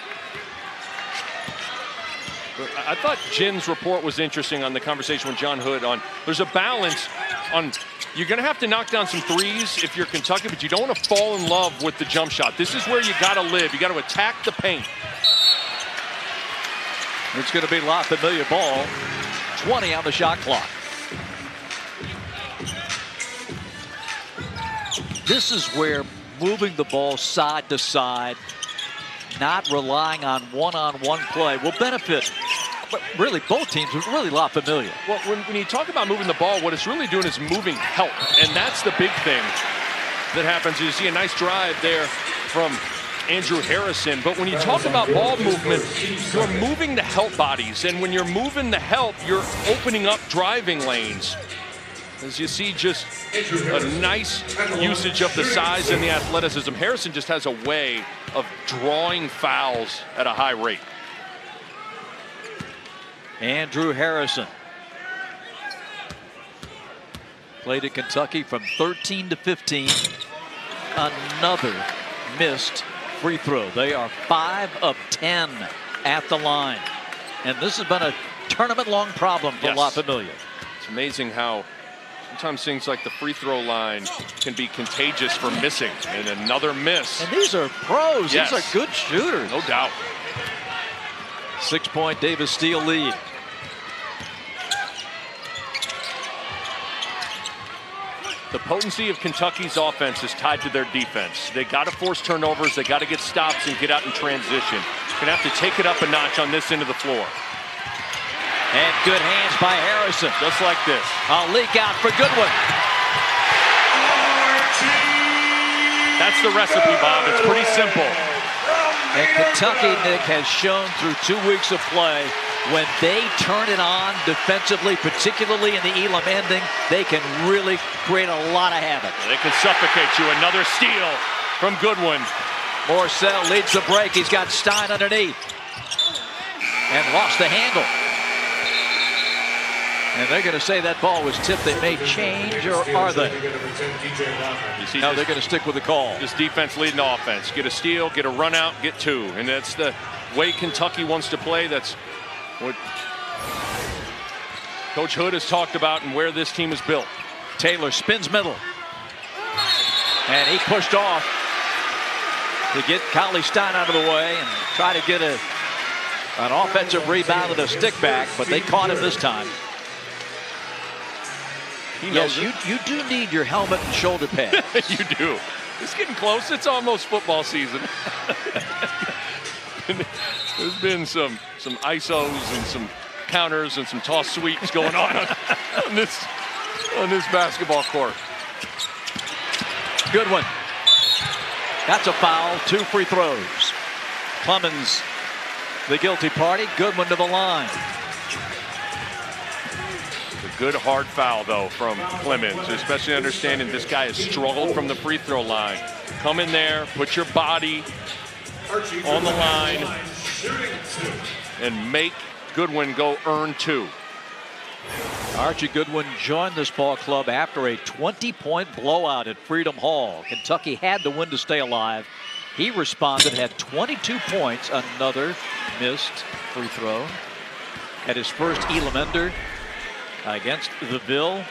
I thought Jen's report was interesting on the conversation with John Hood on there's a balance on you're going to have to knock down some threes if you're Kentucky, but you don't want to fall in love with the jump shot. This is where you got to live. You got to attack the paint. It's going to be La Familia ball. 20 on the shot clock. This is where moving the ball side to side, not relying on one-on-one play will benefit. But really, both teams are really La Familia. Well, when you talk about moving the ball, what it's really doing is moving help. And that's the big thing that happens. You see a nice drive there from Andrew Harrison. But when you talk about ball movement, you're moving the help bodies. And when you're moving the help, you're opening up driving lanes. As you see, just a nice usage of the size and the athleticism. Harrison just has a way of drawing fouls at a high rate. Andrew Harrison played at Kentucky from 13 to 15. Another missed free throw. They are 5 of 10 at the line. And this has been a tournament-long problem for La Familia. It's amazing how sometimes things like the free throw line can be contagious for missing. And another miss. And these are pros. These are good shooters. No doubt. 6-point Davis Steele lead. The potency of Kentucky's offense is tied to their defense. They got to force turnovers. They got to get stops and get out in transition. Gonna have to take it up a notch on this end of the floor. And good hands by Harrison. Just like this. A leak out for Goodwin. That's the recipe, Bob. It's pretty simple. And Kentucky, Nick, has shown through 2 weeks of play when they turn it on defensively, particularly in the Elam ending, they can really create a lot of havoc. They can suffocate you. Another steal from Goodwin. Morcell leads the break. He's got Stein underneath. And lost the handle. And they're going to say that ball was tipped. They may change, or are they? No, they're going to stick with the call. This defense leading the offense. Get a steal, get a run out, get 2. And that's the way Kentucky wants to play. That's what Coach Hood has talked about and where this team is built. Taylor spins middle. And he pushed off to get Cauley-Stein out of the way and try to get an offensive rebound and a stick back, but they caught him this time. Yes, you do need your helmet and shoulder pads. You do. It's getting close. It's almost football season. There's been some ISOs and some counters and some toss sweeps going on this basketball court. Good one. That's a foul. 2 free throws. Clemens, the guilty party. Goodwin to the line. A good hard foul, though, from Clemens, especially understanding this guy has struggled from the free throw line. Come in there, put your body on the line, and make Goodwin go earn 2. Archie Goodwin joined this ball club after a 20-point blowout at Freedom Hall. Kentucky had the win to stay alive. He responded, had 22 points, another missed free throw. Had his first Elam ender against the Ville.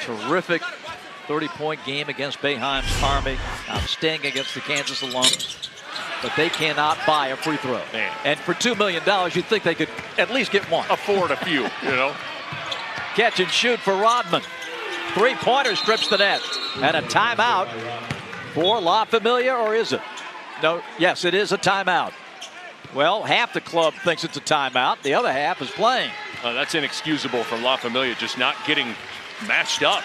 Terrific 30-point game against Boeheim's Army. Outstanding against the Kansas alums. But they cannot buy a free throw. Man. And for $2 million, you'd think they could at least get one. Afford a few, you know. Catch and shoot for Rodman. 3-pointer strips the net. And a timeout for La Familia, or is it? No, yes, it is a timeout. Well, half the club thinks it's a timeout. The other half is playing. That's inexcusable from La Familia, just not getting matched up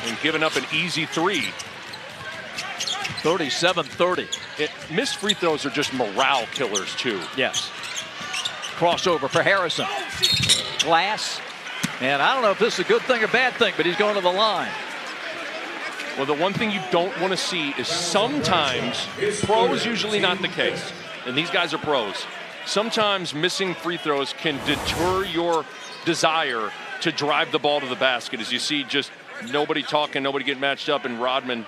and giving up an easy 3. 37-30. Missed free throws are just morale killers, too. Yes. Crossover for Harrison. Glass. And I don't know if this is a good thing or bad thing, but he's going to the line. Well, the one thing you don't want to see is sometimes, pros usually not the case, and these guys are pros. Sometimes missing free throws can deter your desire to drive the ball to the basket, as you see just nobody talking, nobody getting matched up, and Rodman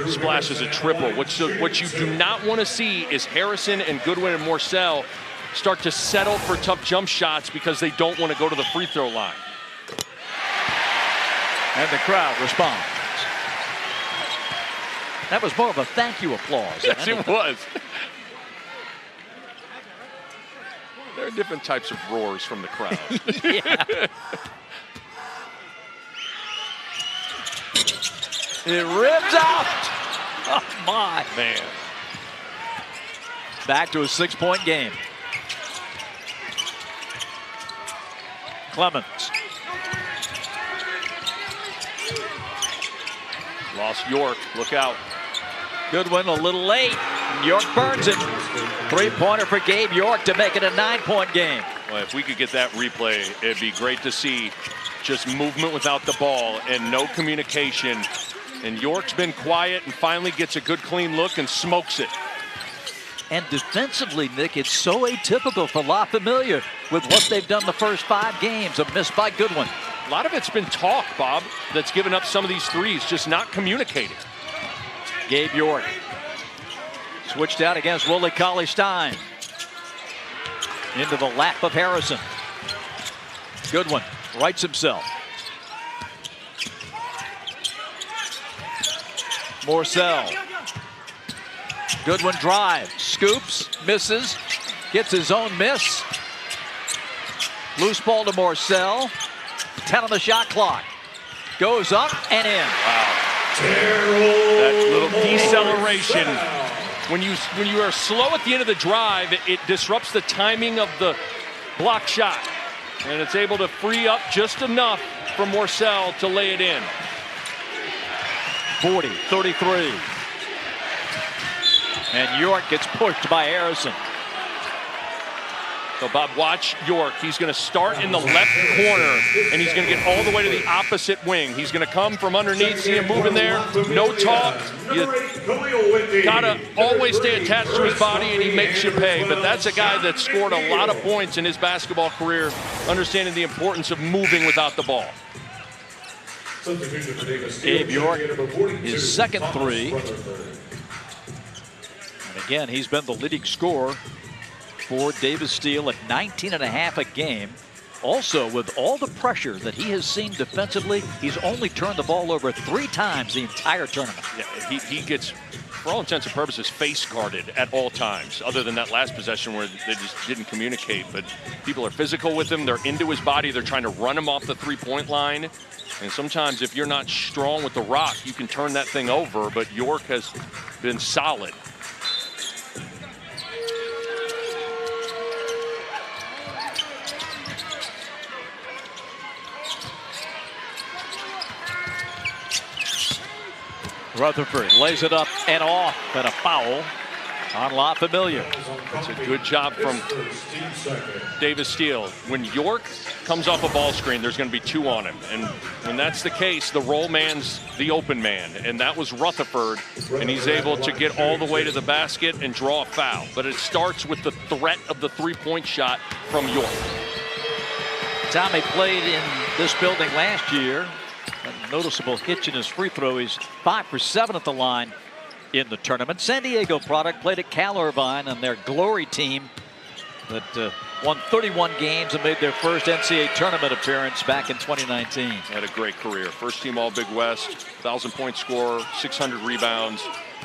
splashes a triple. What you do not want to see is Harrison and Goodwin and Morsell start to settle for tough jump shots because they don't want to go to the free throw line. And the crowd responds. That was more of a thank you applause. Yes, it was. There are different types of roars from the crowd. Yeah. It rips out. Oh, my. Man. Back to a 6-point game. Clemens. Lost York. Look out. Goodwin a little late. York burns it. 3-pointer for Gabe York to make it a 9-point game. Well, if we could get that replay, it'd be great to see just movement without the ball and no communication. And York's been quiet and finally gets a good clean look and smokes it. And defensively, Nick, it's so atypical for La Familia with what they've done the first 5 games. A miss by Goodwin. A lot of it's been talk, Bob, that's given up some of these threes, just not communicating. Gabe York switched out against Willie Cauley-Stein. Into the lap of Harrison. Goodwin rights himself. Morsell. Goodwin drives, scoops, misses, gets his own miss. Loose ball to Morsell. 10 on the shot clock. Goes up and in. Wow. That little deceleration. When you are slow at the end of the drive, it disrupts the timing of the block shot. And it's able to free up just enough for Morsell to lay it in. 40-33. And York gets pushed by Harrison. So, Bob, watch York. He's going to start in the left corner, and he's going to get all the way to the opposite wing. He's going to come from underneath, see him moving there. No talk. You got to always stay attached to his body, and he makes you pay. But that's a guy that scored a lot of points in his basketball career, understanding the importance of moving without the ball. Gabe York, his second 3. And again, he's been the leading scorer for Davis Steele at 19.5 a game. Also, with all the pressure that he has seen defensively, he's only turned the ball over 3 times the entire tournament. Yeah, he gets, for all intents and purposes, face guarded at all times, other than that last possession where they just didn't communicate. But people are physical with him. They're into his body. They're trying to run him off the 3-point line. And sometimes if you're not strong with the rock, you can turn that thing over. But York has been solid. Rutherford lays it up and off, and a foul on La Familia. It's a good job from Davis Steele. When York comes off a ball screen, there's going to be 2 on him. And when that's the case, the roll man's the open man. And that was Rutherford. And he's able to get all the way to the basket and draw a foul. But it starts with the threat of the three-point shot from York. Tommy played in this building last year. A noticeable hitch in his free throw. He's 5 for 7 at the line in the tournament. San Diego product, played at Cal Irvine and their glory team that won 31 games and made their first NCAA tournament appearance back in 2019. Had a great career. First team All Big West, 1,000-point scorer, 600 rebounds,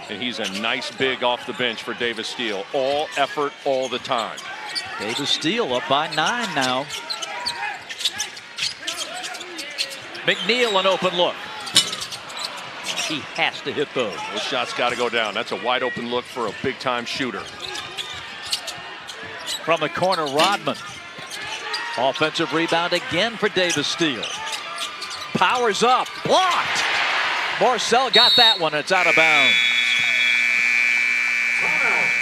and he's a nice big off the bench for Davis Steele. All effort, all the time. Davis Steele up by 9 now. McNeil, an open look. He has to hit those. Those shots got to go down. That's a wide open look for a big time shooter. From the corner, Rodman. Offensive rebound again for Davis Steele. Powers up, blocked. Morcell got that one. It's out of bounds.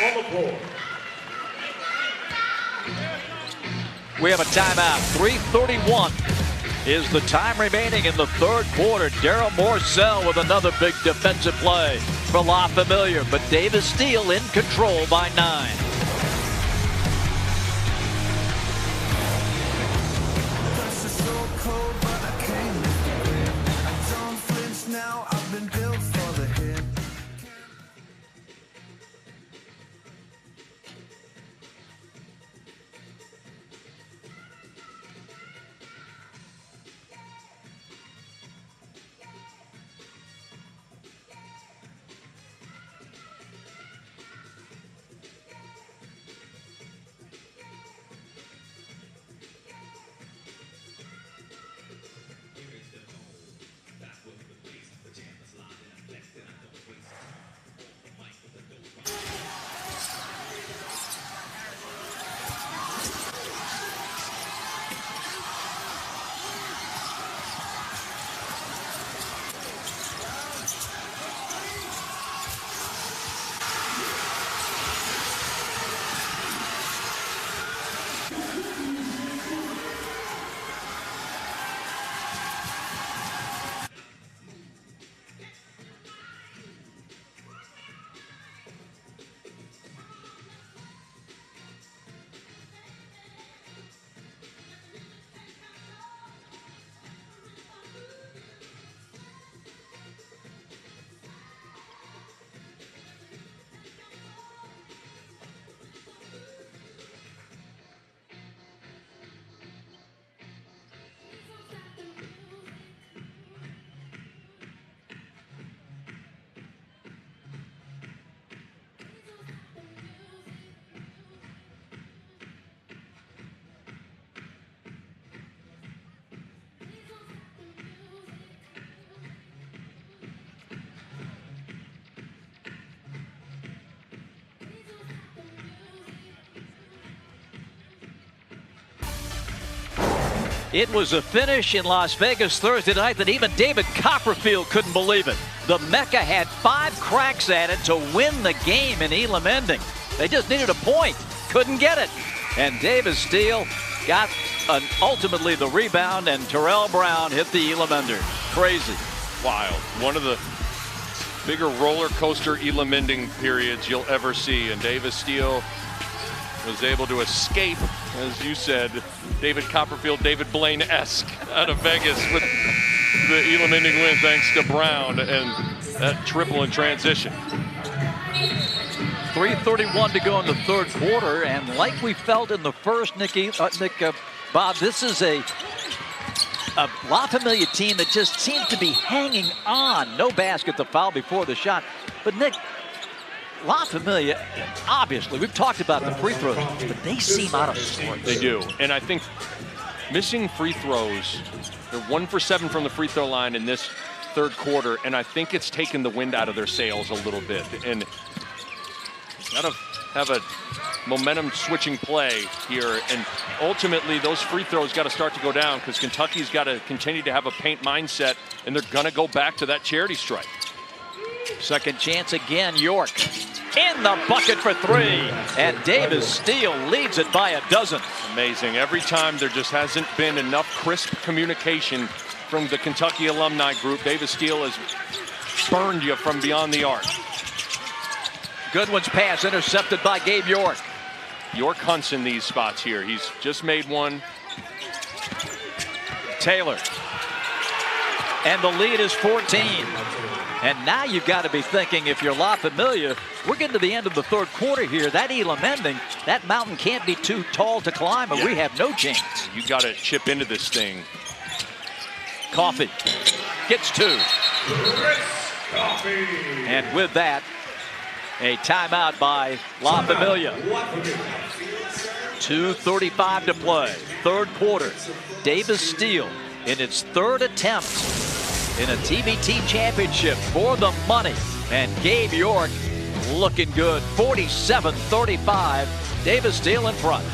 On the floor. We have a timeout. 3:31 is the time remaining in the third quarter. Daryl Morcell with another big defensive play for La Familia, but Davis Steele in control by 9. It was a finish in Las Vegas Thursday night that even David Copperfield couldn't believe it. The Mecca had 5 cracks at it to win the game in Elam Ending. They just needed a point, couldn't get it. And Davis Steele got ultimately the rebound, and Terrell Brown hit the Elam Ender. Crazy. Wild. One of the bigger roller coaster Elam Ending periods you'll ever see. And Davis Steele was able to escape, as you said, David Copperfield, David Blaine-esque out of Vegas with the Elam Ending win thanks to Brown and that triple in transition. 3:31 to go in the third quarter, and like we felt in the first, Bob, this is a La Familia team that just seems to be hanging on. No basket to foul before the shot. But Nick, La Familia, obviously, we've talked about the free throws, but they seem out of sorts. They do, and I think missing free throws, they're 1 for 7 from the free throw line in this third quarter, and I think it's taken the wind out of their sails a little bit. And got to have a momentum switching play here, and ultimately those free throws got to start to go down because Kentucky's got to continue to have a paint mindset, and they're going to go back to that charity stripe. Second chance again, York. In the bucket for three. And Davis Steele leads it by a dozen. Amazing. Every time there just hasn't been enough crisp communication from the Kentucky alumni group. Davis Steele has burned you from beyond the arc. Goodwin's pass intercepted by Gabe York. York hunts in these spots here. He's just made one. Taylor. And the lead is 14. And now you've got to be thinking, if you're La Familia, we're getting to the end of the third quarter here. That Elam ending, that mountain can't be too tall to climb, and we have no chance. You got to chip into this thing. Coffee gets two. And with that, a timeout by La Familia. 2:35 to play. Third quarter. Davis Steele in its third attempt in a TBT championship for the money. And Gabe York looking good. 47-35. Davis Steele in front.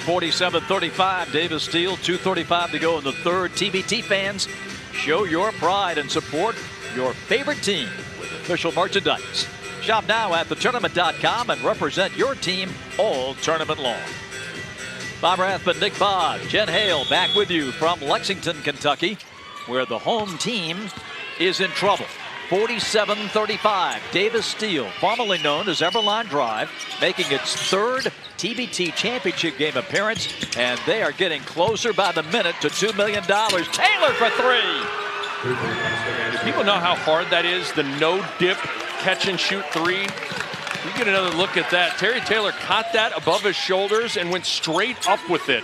(47-35) Davis Steele. 2:35 to go in the third. TBT fans, show your pride and support your favorite team with official merchandise. Shop now at thetournament.com and represent your team all tournament long. Bob Rathman, Nick Bodd, Jen Hale back with you from Lexington, Kentucky, where the home team is in trouble. 47-35. Davis Steele, formerly known as Everline Drive, making its third TBT championship game appearance, and they are getting closer by the minute to $2 million. Taylor for three. Do people know how hard that is? The no-dip catch and shoot three. You get another look at that. Terry Taylor caught that above his shoulders and went straight up with it.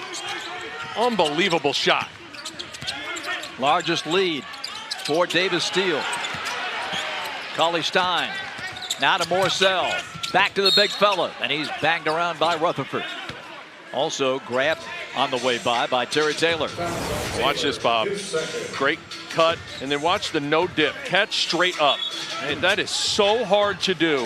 Unbelievable shot. Largest lead for Davis Steele. Cauley Stein, now to Morcell, back to the big fella, and he's banged around by Rutherford. Also grabbed on the way by Terry Taylor. Watch this, Bob. Great cut, and then watch the no dip, catch straight up. And that is so hard to do.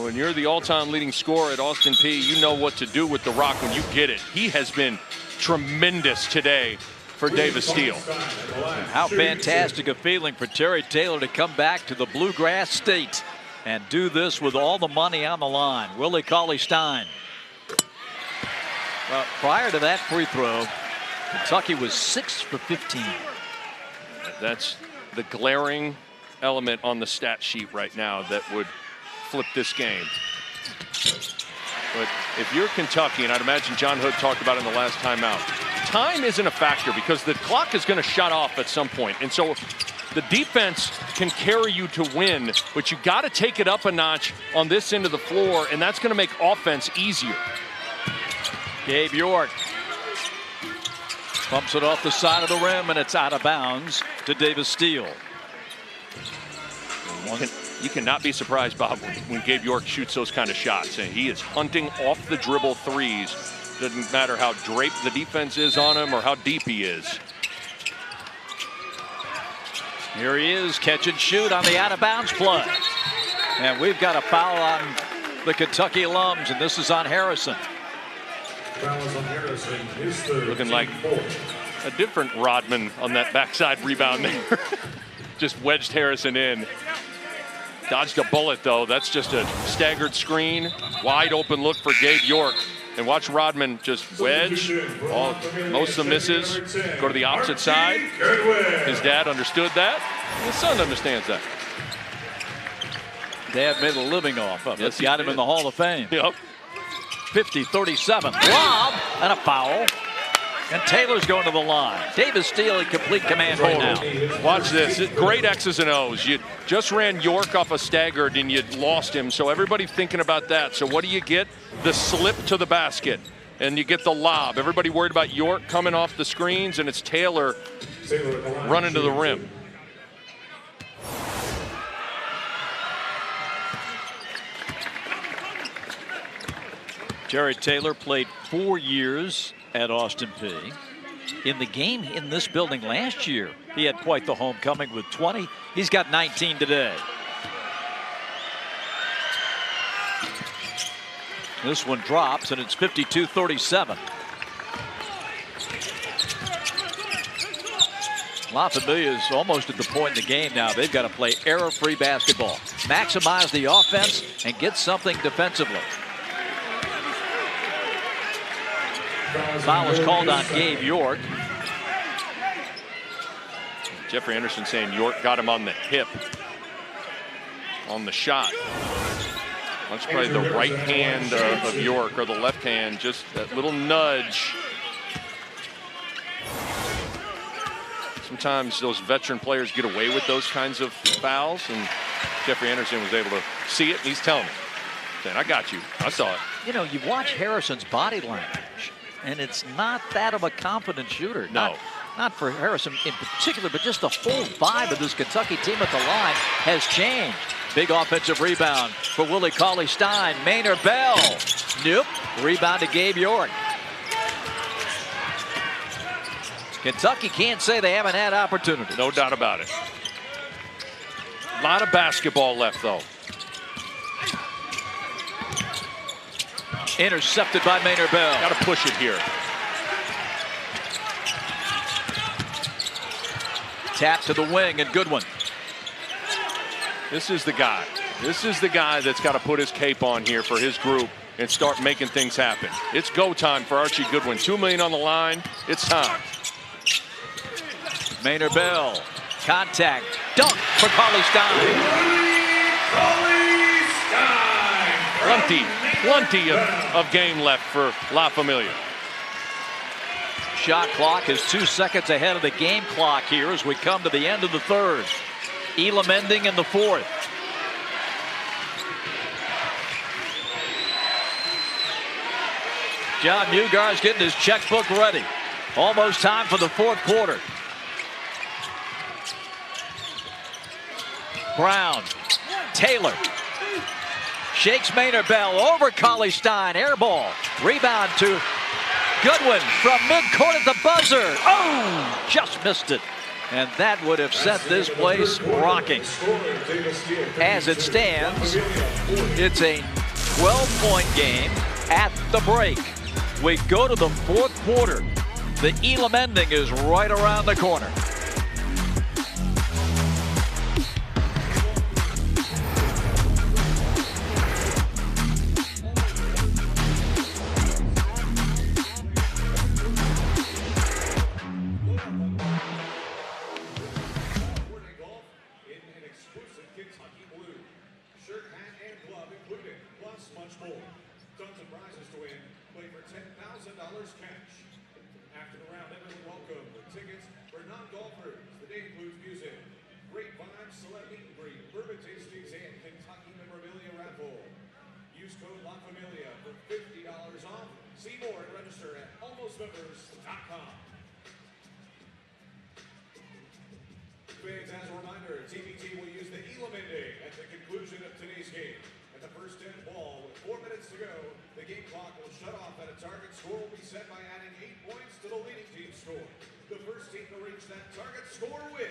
When you're the all-time leading scorer at Austin Peay, you know what to do with the rock when you get it. He has been tremendous today for Davis Steele. How fantastic a feeling for Terry Taylor to come back to the Bluegrass State and do this with all the money on the line. Willie Cauley Stein. Well, prior to that free throw, Kentucky was 6 for 15. That's the glaring element on the stat sheet right now that would flip this game. But if you're Kentucky, and I'd imagine John Hood talked about it in the last timeout, time isn't a factor because the clock is going to shut off at some point. And so the defense can carry you to win, but you got to take it up a notch on this end of the floor, and that's going to make offense easier. Gabe York pumps it off the side of the rim, and it's out of bounds to Davis Steele. You cannot be surprised, Bob, when Gabe York shoots those kind of shots. And he is hunting off the dribble threes. Doesn't matter how draped the defense is on him or how deep he is. Here he is, catch and shoot on the out-of-bounds play. And we've got a foul on the Kentucky alums, and this is on Harrison. Looking like a different Rodman on that backside rebound there. Just wedged Harrison in. Dodged a bullet, though. That's just a staggered screen. Wide open look for Gabe York. And watch Rodman just wedge. Most of the misses go to the opposite side. His dad understood that. His son understands that. Dad made a living off of it. Yes, got him in the Hall of Fame. Yep. 50-37. Lob and a foul. And Taylor's going to the line. Davis Steele in complete command right now. Watch this. Great X's and O's. You just ran York off a staggered and you lost him. So everybody thinking about that. So what do you get? The slip to the basket. and you get the lob. Everybody worried about York coming off the screens, and it's Taylor running to the rim. Jared Taylor played 4 years at Austin Peay. In the game in this building last year, he had quite the homecoming with 20. He's got 19 today. This one drops, and it's 52-37. La Familia is almost at the point in the game now. They've got to play error-free basketball, maximize the offense, and get something defensively. Foul is called on Gabe York. Jeffrey Anderson saying York got him on the hip on the shot. That's probably the right hand of York, or the left hand, just that little nudge. Sometimes those veteran players get away with those kinds of fouls, and Jeffrey Anderson was able to see it, and he's telling me, saying, I got you, I saw it. You know, you watch Harrison's body language, and it's not that of a confident shooter. No. Not for Harrison in particular, but just the whole vibe of this Kentucky team at the line has changed. Big offensive rebound for Willie Cauley-Stein. Maynard Bell. Nope. Rebound to Gabe York. Kentucky can't say they haven't had opportunity. No doubt about it. A lot of basketball left, though. Intercepted by Maynard Bell. Got to push it here. Tap to the wing, and Goodwin. This is the guy. This is the guy that's got to put his cape on here for his group and start making things happen. It's go time for Archie Goodwin. $2 million on the line. It's time. Maynard Bell. Contact. Dunk for Cauley-Stein. Plenty of game left for La Familia. Shot clock is 2 seconds ahead of the game clock here as we come to the end of the third. Elam ending in the fourth. John Mugar's getting his checkbook ready. Almost time for the fourth quarter. Brown. Taylor. Shakes Maynard Bell over Cauley-Stein. Air ball. Rebound to Goodwin from midcourt at the buzzer. Oh, just missed it. And that would have set this place rocking. As it stands, it's a 12-point game at the break. We go to the fourth quarter. The Elam ending is right around the corner. Fans, as a reminder, TBT will use the Elam ending at the conclusion of today's game. At the first 10 ball, with 4 minutes to go, the game clock will shut off and a target score will be set by adding 8 points to the leading team's score. The first team to reach that target score wins.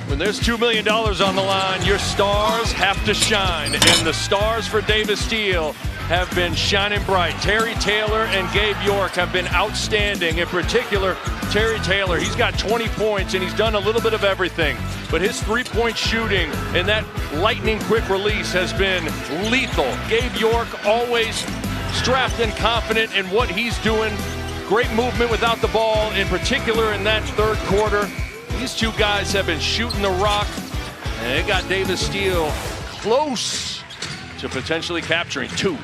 When there's $2 million on the line, your stars have to shine. And the stars for Davis Steele have been shining bright. Terry Taylor and Gabe York have been outstanding. In particular, Terry Taylor, he's got 20 points and he's done a little bit of everything. But his three-point shooting and that lightning quick release has been lethal. Gabe York always strapped and confident in what he's doing. Great movement without the ball, in particular in that third quarter. These two guys have been shooting the rock, and they got Davis Steele close to potentially capturing 2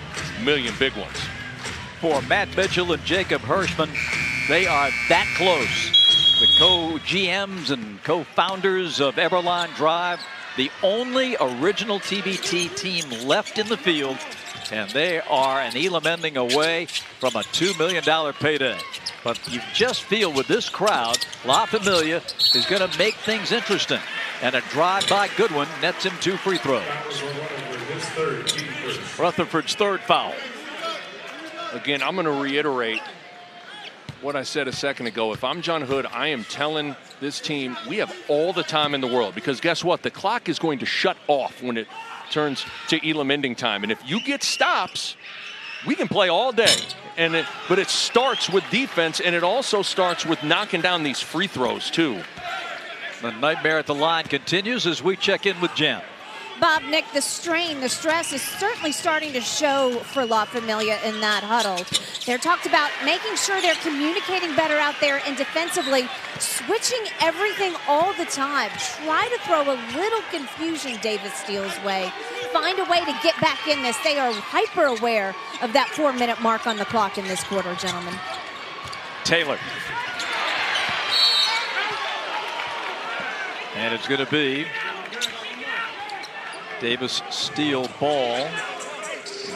million big ones. For Matt Mitchell and Jacob Hirschman, they are that close. The co-GMs and co-founders of Everline Drive, the only original TBT team left in the field, and they are an Elam ending away from a $2 million payday. But you just feel with this crowd, La Familia is going to make things interesting. And a drive by Goodwin nets him 2 free throws. Rutherford's third foul. Again, I'm going to reiterate what I said a second ago. If I'm John Hood, I am telling this team we have all the time in the world, because guess what? The clock is going to shut off when it turns to Elam ending time. And if you get stops, we can play all day. But it starts with defense, and it also starts with knocking down these free throws too. The nightmare at the line continues as we check in with Jen. Bob, Nick, the strain, the stress is certainly starting to show for La Familia in that huddle. They're talked about making sure they're communicating better out there and defensively, switching everything all the time. Try to throw a little confusion Davis Steele's way. Find a way to get back in this. They are hyper aware of that 4-minute mark on the clock in this quarter, gentlemen. Taylor. And it's going to be Davis Steele ball.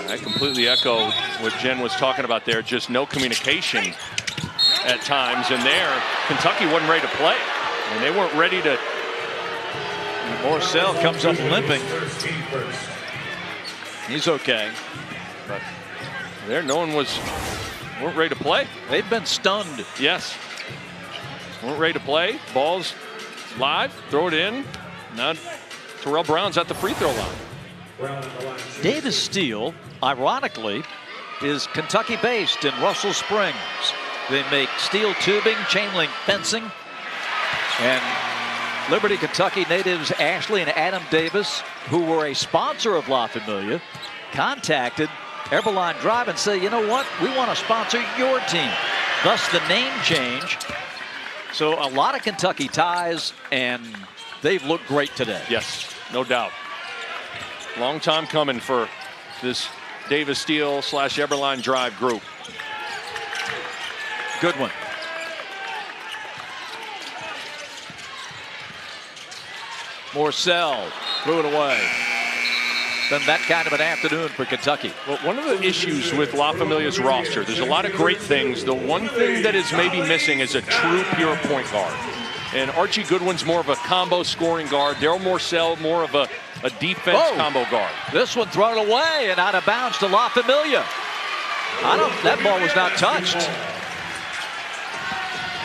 I completely echo what Jen was talking about there. Just no communication at times. And there, Kentucky wasn't ready to play. And they weren't ready to. Morcell comes up limping. He's okay. But there, no one weren't ready to play. They've been stunned. Yes. Weren't ready to play. Ball's live. Throw it in. Now Terrell Brown's at the free throw line. Davis Steele, ironically, is Kentucky-based in Russell Springs. They make steel tubing, chain link fencing, and Liberty, Kentucky natives Ashley and Adam Davis, who were a sponsor of La Familia, contacted Everline Drive and said, you know what, we want to sponsor your team. Thus the name change. So a lot of Kentucky ties, and they've looked great today. Yes, no doubt. Long time coming for this Davis Steele / Everline Drive group. Good one. Morcell threw it away. Been that kind of an afternoon for Kentucky. Well, one of the issues with La Familia's roster, there's a lot of great things. The one thing that is maybe missing is a true pure point guard. And Archie Goodwin's more of a combo scoring guard. Daryl Morcell more of a defense combo guard. This one thrown away and out of bounds to La Familia. That ball was not touched.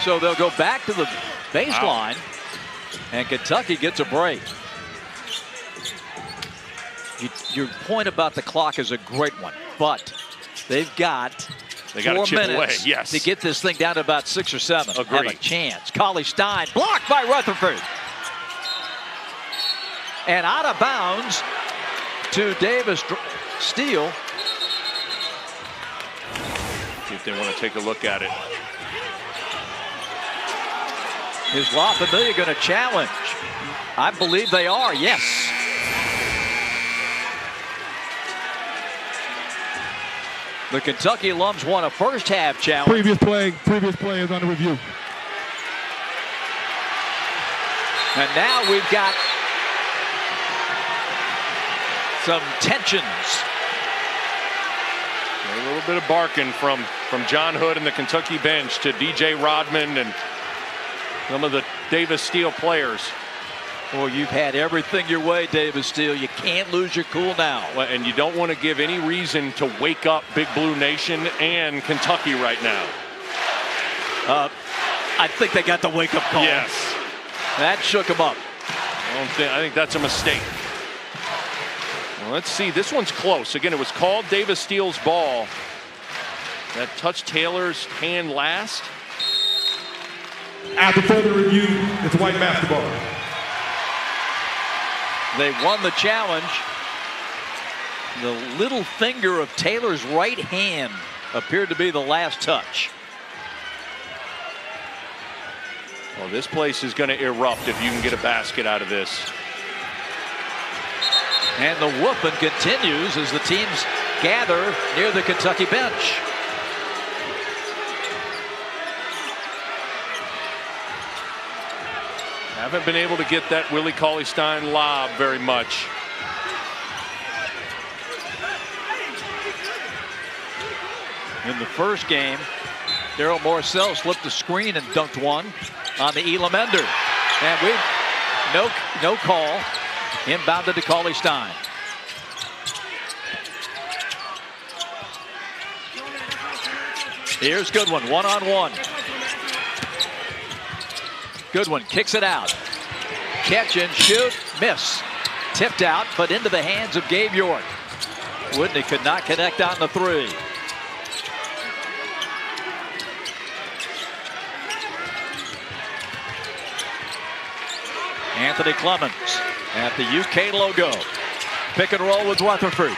So they'll go back to the baseline, and Kentucky gets a break. Your point about the clock is a great one, but they've got 4 minutes to get this thing down to about 6 or 7. Agreed. Have a chance. Cauley-Stein blocked by Rutherford. And out of bounds to Davis Steele. See if they want to take a look at it. Is La Familia going to challenge? I believe they are, yes. The Kentucky Alums won a first half challenge. Previous play is under review. And now we've got some tensions. A little bit of barking from John Hood and the Kentucky bench to DJ Rodman and some of the Davis Steel players. Well, you've had everything your way, Davis Steel. You can't lose your cool now. Well, and you don't want to give any reason to wake up Big Blue Nation and Kentucky right now. I think they got the wake-up call. Yes. That shook them up. I think that's a mistake. Well, let's see. This one's close. Again, it was called Davis Steele's ball. That touched Taylor's hand last. After further review, it's white basketball. They won the challenge. The little finger of Taylor's right hand appeared to be the last touch. Well, this place is going to erupt if you can get a basket out of this. And the whooping continues as the teams gather near the Kentucky bench. Haven't been able to get that Willie Cauley-Stein lob very much. In the first game, Daryl Morcell slipped the screen and dunked one on the Elam Ender. And no call. Inbounded to Cauley-Stein. Here's Goodwin, one-on-one. Goodwin kicks it out. Catch and shoot, miss. Tipped out, but into the hands of Gabe York. Whitney could not connect on the three. Anthony Clemens at the UK logo. Pick and roll with Rutherford.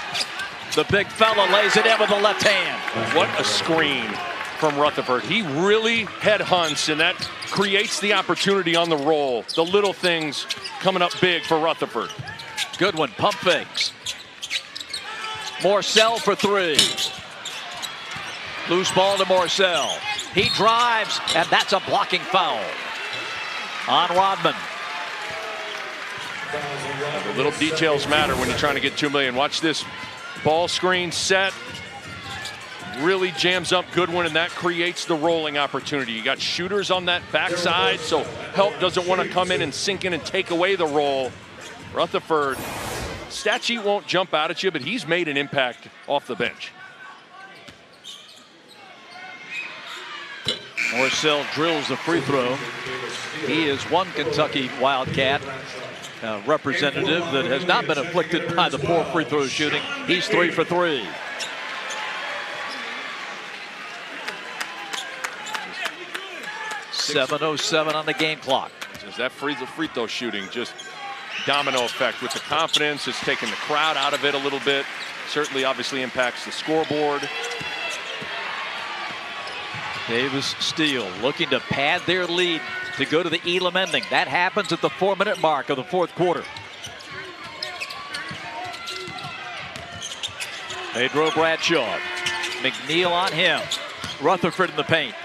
The big fella lays it in with the left hand. What a screen from Rutherford. He really headhunts, and that creates the opportunity on the roll. The little things coming up big for Rutherford. Goodwin pump fakes. Morcell for three. Loose ball to Morcell. He drives, and that's a blocking foul on Rodman. The little details matter when you're trying to get $2 million. Watch this ball screen set. Really jams up Goodwin, and that creates the rolling opportunity. You got shooters on that backside, so help doesn't want to come in and sink in and take away the roll. Rutherford, stat sheet won't jump out at you, but he's made an impact off the bench. Morcell drills the free throw. He is one Kentucky Wildcat representative that has not been afflicted by the poor free throw shooting. He's 3 for 3. .707 on the game clock. Just that free throw shooting, just domino effect with the confidence. It's taking the crowd out of it a little bit. Certainly, obviously impacts the scoreboard. Davis Steel looking to pad their lead to go to the Elam ending. That happens at the 4-minute mark of the fourth quarter. Pedro Bradshaw. McNeil on him. Rutherford in the paint.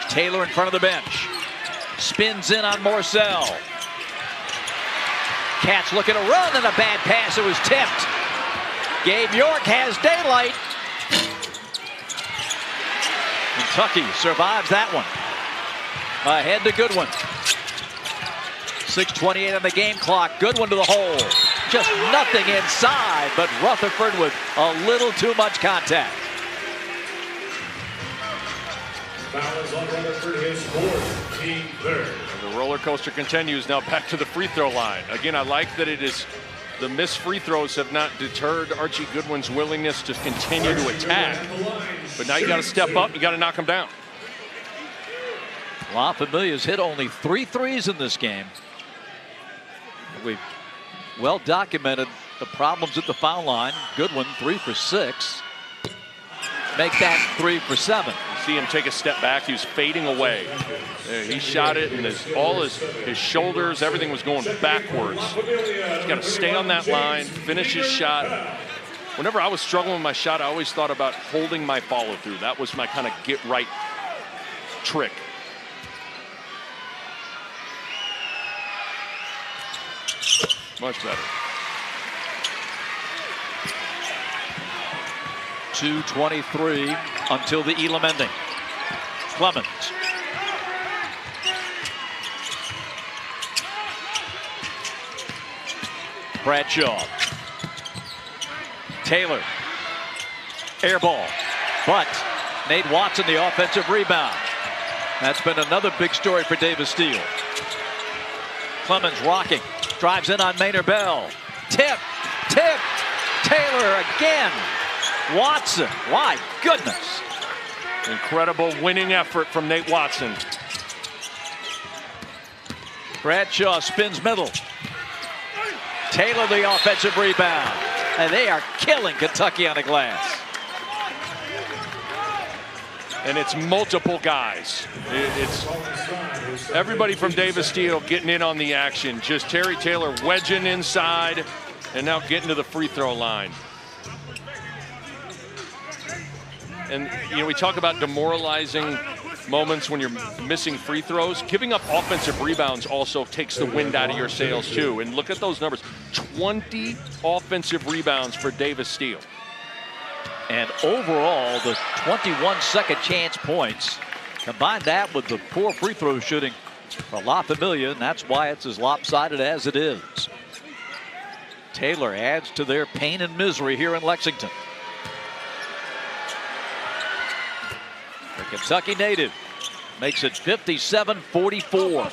Taylor in front of the bench. Spins in on Morcell. Cats looking to run, and a bad pass. It was tipped. Gabe York has daylight. Kentucky survives that one. Ahead to Goodwin. 6:28 on the game clock. Goodwin to the hole. Just nothing inside, but Rutherford with a little too much contact. Foul is on Rutherford, his fourth, team third. The roller coaster continues now back to the free throw line. Again, I like that it is the missed free throws have not deterred Archie Goodwin's willingness to continue to attack. But now you got to step up, you got to knock him down. La Familia's hit only 3 threes in this game. We've well documented the problems at the foul line. Goodwin 3 for 6. Make that 3 for 7. You see him take a step back. He was fading away. He shot it, and all his shoulders, everything was going backwards. He's got to stay on that line, finish his shot. Whenever I was struggling with my shot, I always thought about holding my follow through. That was my kind of get right trick. Much better. 2:23 until the Elam ending. Clemens. Bradshaw. Taylor. Air ball. But Nate Watson, the offensive rebound. That's been another big story for Davis Steele. Clemens rocking. Drives in on Maynard Bell. Tip. Taylor again. Watson. My goodness. Incredible winning effort from Nate Watson. Bradshaw spins middle. Taylor the offensive rebound. And they are killing Kentucky on the glass. And it's multiple guys. It's everybody from Davis Steele getting in on the action. Just Terry Taylor wedging inside and now getting to the free throw line. And, you know, we talk about demoralizing moments when you're missing free throws. Giving up offensive rebounds also takes the wind out of your sails, too. And look at those numbers. 20 offensive rebounds for Davis Steele. And overall, the 21 second chance points. Combine that with the poor free throw shooting for La Familia, and that's why it's as lopsided as it is. Taylor adds to their pain and misery here in Lexington. The Kentucky native makes it 57-44.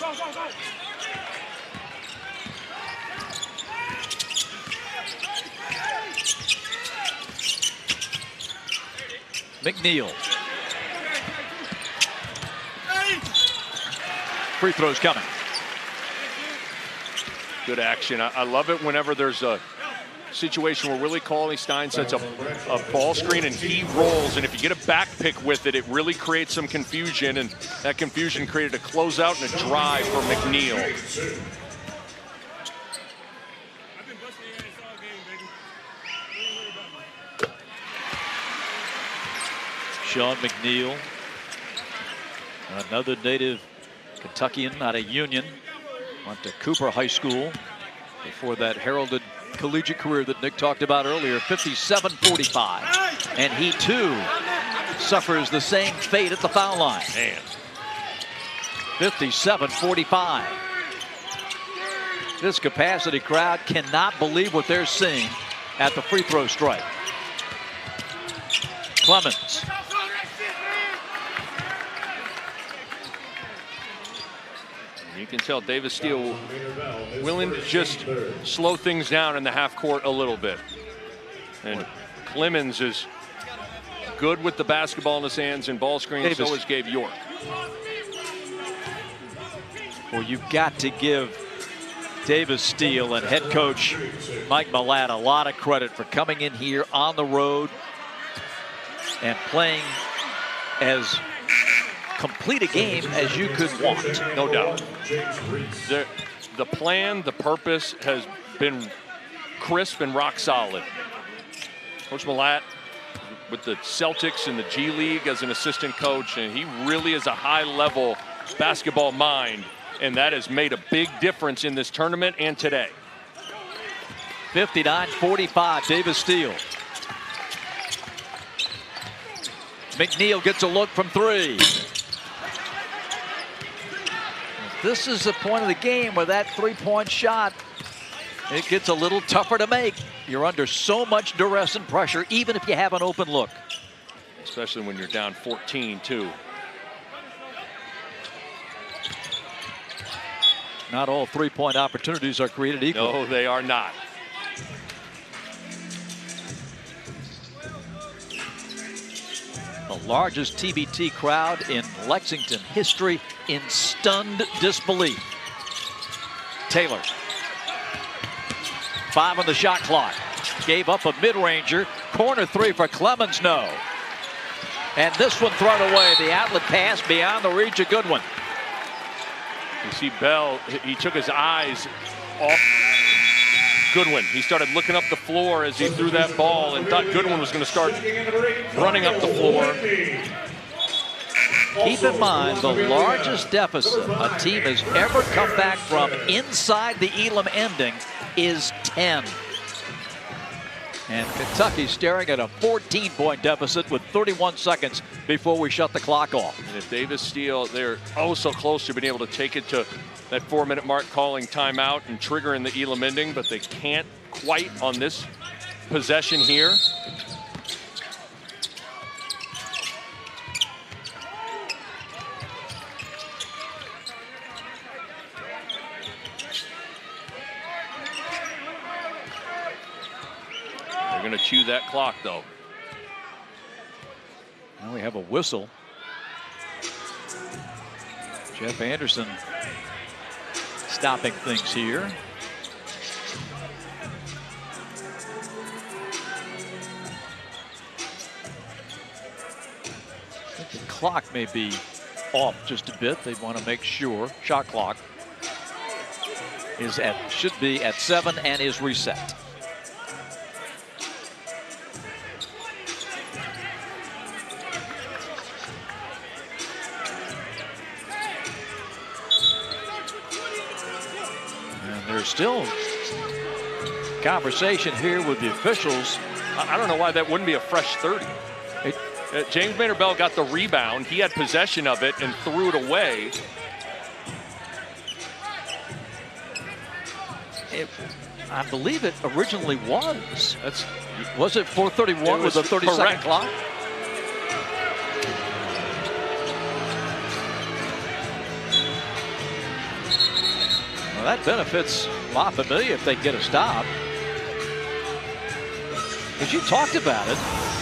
McNeil. Free throws coming. Good action. I love it whenever there's a situation where Willie Cauley-Stein sets a ball screen and he rolls, and if you get a back pick with it, it really creates some confusion, and that confusion created a closeout and a drive for McNeil. Sean McNeil, another native Kentuckian out of Union, went to Cooper High School before that heralded collegiate career that Nick talked about earlier. 57-45, and he too suffers the same fate at the foul line. Man. 57-45. This capacity crowd cannot believe what they're seeing at the free throw strike. Clemens. You can tell Davis Steele willing to just slow things down in the half court a little bit. And Clemens is good with the basketball in his hands and ball screens. So is Gabe York. Well, you've got to give Davis Steele and head coach Mike Malott a lot of credit for coming in here on the road and playing as complete a game as you could want. No doubt. The plan, the purpose has been crisp and rock solid. Coach Malott with the Celtics in the G League as an assistant coach, and he really is a high-level basketball mind, and that has made a big difference in this tournament and today. 59-45, Davis Steele. McNeil gets a look from three. This is the point of the game where that three-point shot, it gets a little tougher to make. You're under so much duress and pressure, even if you have an open look. Especially when you're down 14, too. Not all three-point opportunities are created equal. No, they are not. The largest TBT crowd in Lexington history in stunned disbelief. Taylor. 5 on the shot clock. Gave up a mid-ranger. Corner three for Clemens, no. And this one thrown away. The outlet pass beyond the reach, a good one. You see Bell, he took his eyes off. Goodwin. He started looking up the floor as he threw that ball and thought Goodwin was going to start running up the floor. Keep in mind, the largest deficit a team has ever come back from inside the Elam ending is 10. And Kentucky staring at a 14-point deficit with 31 seconds before we shut the clock off. And if Davis Steele, they're oh so close to being able to take it to that 4-minute mark, calling timeout and triggering the Elam ending, but they can't quite on this possession here. They're going to chew that clock, though. Now we have a whistle. Jeff Anderson stopping things here. I think the clock may be off just a bit. They want to make sure. Shot clock is should be at 7 and is reset. There's still conversation here with the officials. I don't know why that wouldn't be a fresh 30. James Maynard Bell got the rebound. He had possession of it and threw it away. I believe it originally was. Was it 4:31 with a 30-second clock? Well, that benefits La Familia if they get a stop. Because you talked about it,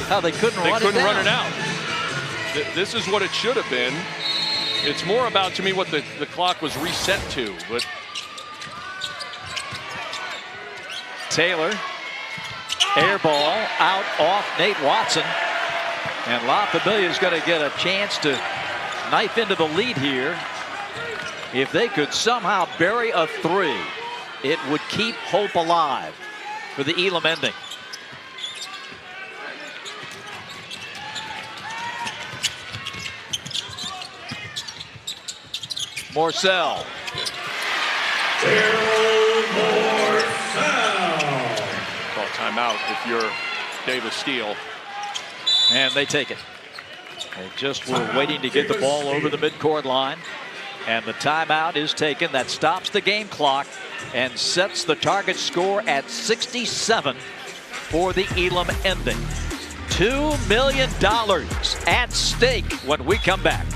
how they couldn't run it out. This is what it should have been. It's more about, to me, what the clock was reset to. But Taylor, air ball out off Nate Watson. And La Familia is going to get a chance to knife into the lead here. If they could somehow bury a 3, it would keep hope alive for the Elam ending. Morcell. Call timeout if you're Davis Steele. And they take it. They just were waiting to get the ball over the midcourt line. And the timeout is taken. That stops the game clock and sets the target score at 67 for the Elam ending. $2 million at stake when we come back.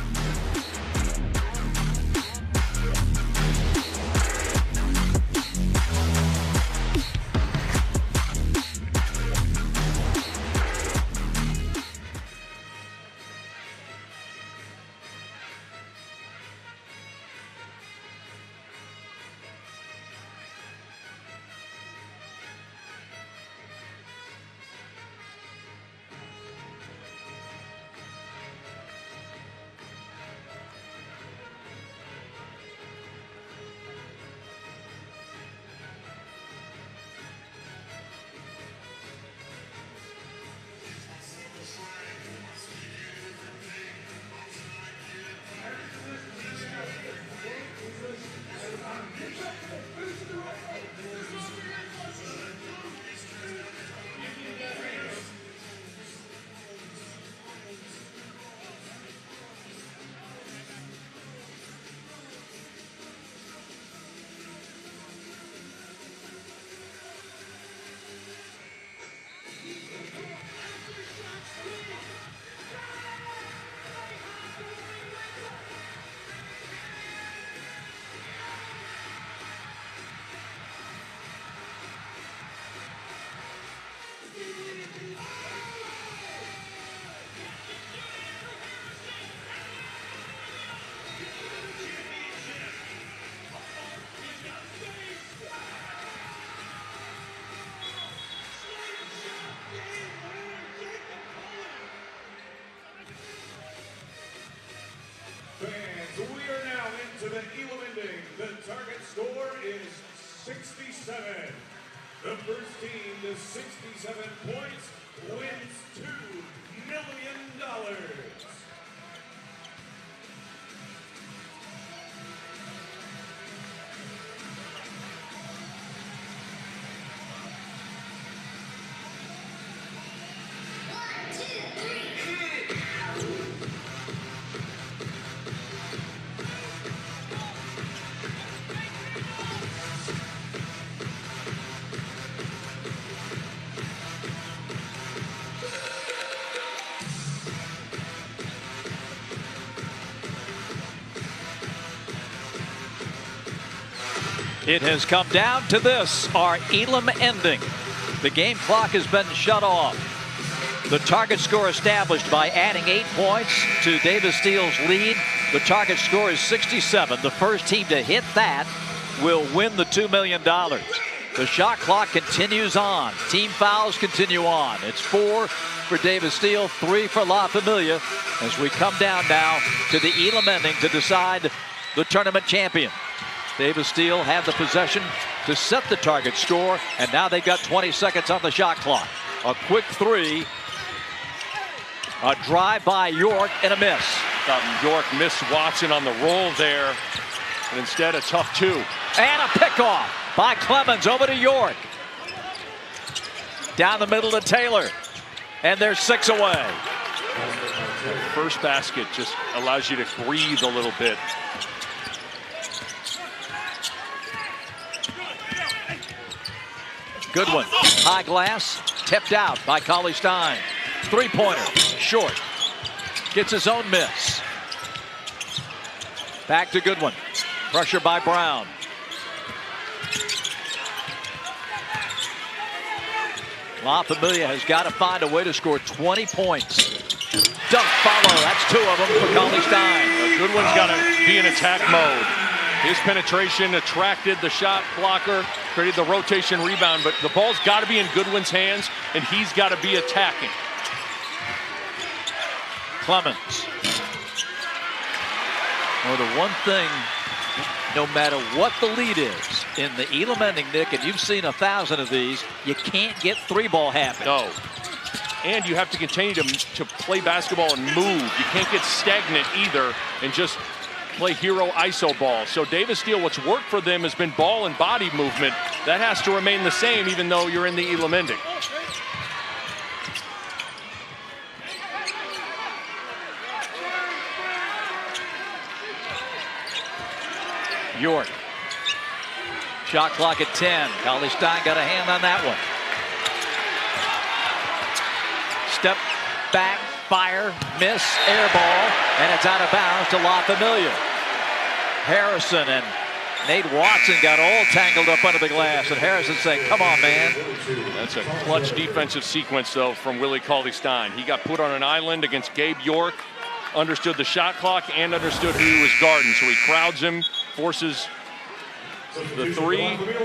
We are now into the Elam ending. The target score is 67. The first team to 67 points wins $2 million. It has come down to this, our Elam ending. The game clock has been shut off. The target score established by adding 8 points to Davis Steele's lead. The target score is 67. The first team to hit that will win the $2 million. The shot clock continues on. Team fouls continue on. It's 4 for Davis Steele, 3 for La Familia, as we come down now to the Elam ending to decide the tournament champion. Davis Steele had the possession to set the target score, and now they've got 20 seconds on the shot clock. A quick 3, a drive by York, and a miss. York missed Watson on the roll there, and instead a tough 2. And a pickoff by Clemens over to York. Down the middle to Taylor, and they're 6 away. First basket just allows you to breathe a little bit. Good one. High glass, tipped out by Cauley-Stein. Three-pointer, short. Gets his own miss. Back to Goodwin. Pressure by Brown. La Familia has got to find a way to score 20 points. Dunk follow. That's 2 of them for Cauley-Stein. Goodwin's got to be in attack mode. His penetration attracted the shot blocker, created the rotation rebound, but the ball's got to be in Goodwin's hands, and he's got to be attacking. Clemens. Well, the one thing, no matter what the lead is in the Elam ending, Nick, and you've seen 1,000 of these, you can't get 3-ball happen. No. And you have to continue to play basketball and move. You can't get stagnant either and just play hero ISO ball. So Davis Steele, what's worked for them has been ball and body movement. That has to remain the same even though you're in the Elam ending. York. Shot clock at 10. Cauley-Stein got a hand on that one. Step back, fire, miss, air ball, and it's out of bounds to La Familia. Harrison and Nate Watson got all tangled up under the glass, and Harrison saying, come on, man. That's a clutch defensive sequence, though, from Willie Cauley-Stein. He got put on an island against Gabe York, understood the shot clock, and understood who he was guarding. So he crowds him, forces the 3.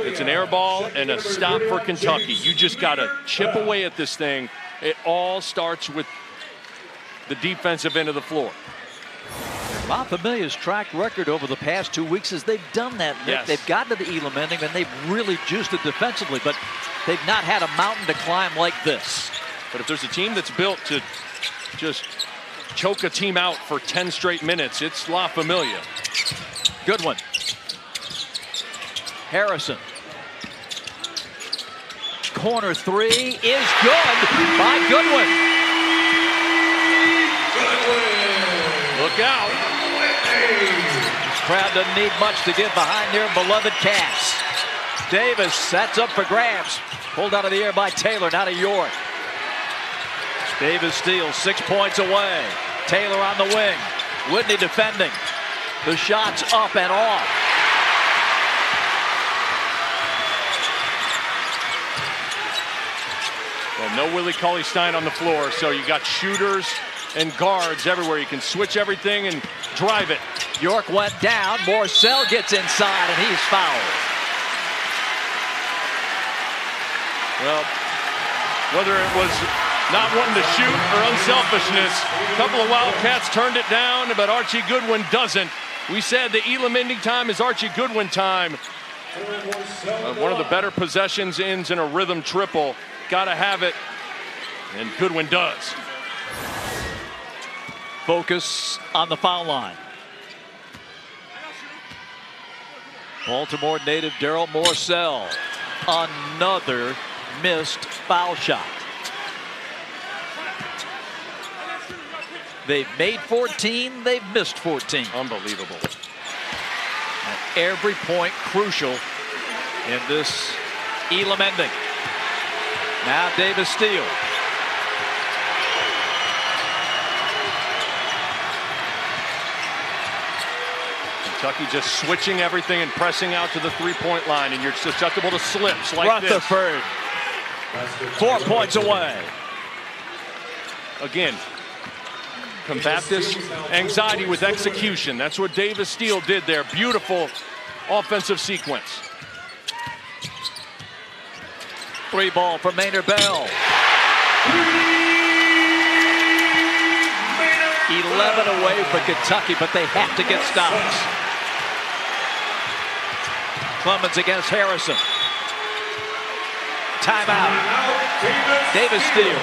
It's an air ball and a stop for Kentucky. You just got to chip away at this thing. It all starts with the defensive end of the floor. La Familia's track record over the past 2 weeks is they've done that, Nick. Yes. They've gotten to the Elam ending, and they've really juiced it defensively, but they've not had a mountain to climb like this. But if there's a team that's built to just choke a team out for 10 straight minutes, it's La Familia. Good one. Harrison. Corner 3 is good by Goodwin. Look out. Crowd doesn't need much to get behind their beloved Cats. Davis, that's up for grabs. Pulled out of the air by Taylor, now to York. Davis Steele 6 points away. Taylor on the wing. Whitney defending. The shot's up and off. Well, no Willie Cauley-Stein on the floor, so you got shooters and guards everywhere. You can switch everything and drive it. York went down. Morcell gets inside, and he's fouled. Well, whether it was not wanting to shoot or unselfishness, a couple of Wildcats turned it down, but Archie Goodwin doesn't. We said the Elam ending time is Archie Goodwin time. One of the better possessions ends in a rhythm triple. Got to have it, and Goodwin does. Focus on the foul line. Baltimore native Daryl Morcell. Another missed foul shot. They've made 14, they've missed 14. Unbelievable. And every point crucial in this Elam ending. Now Davis Steele. Kentucky just switching everything and pressing out to the three-point line, and you're susceptible to slips like Rutherford, 4 points away. Again, combat this anxiety with execution. That's what Davis Steele did there. Beautiful offensive sequence. Free ball from Maynard Bell. 11 away for Kentucky, but they have to get stops. Clemens against Harrison. Timeout. Davis Steele.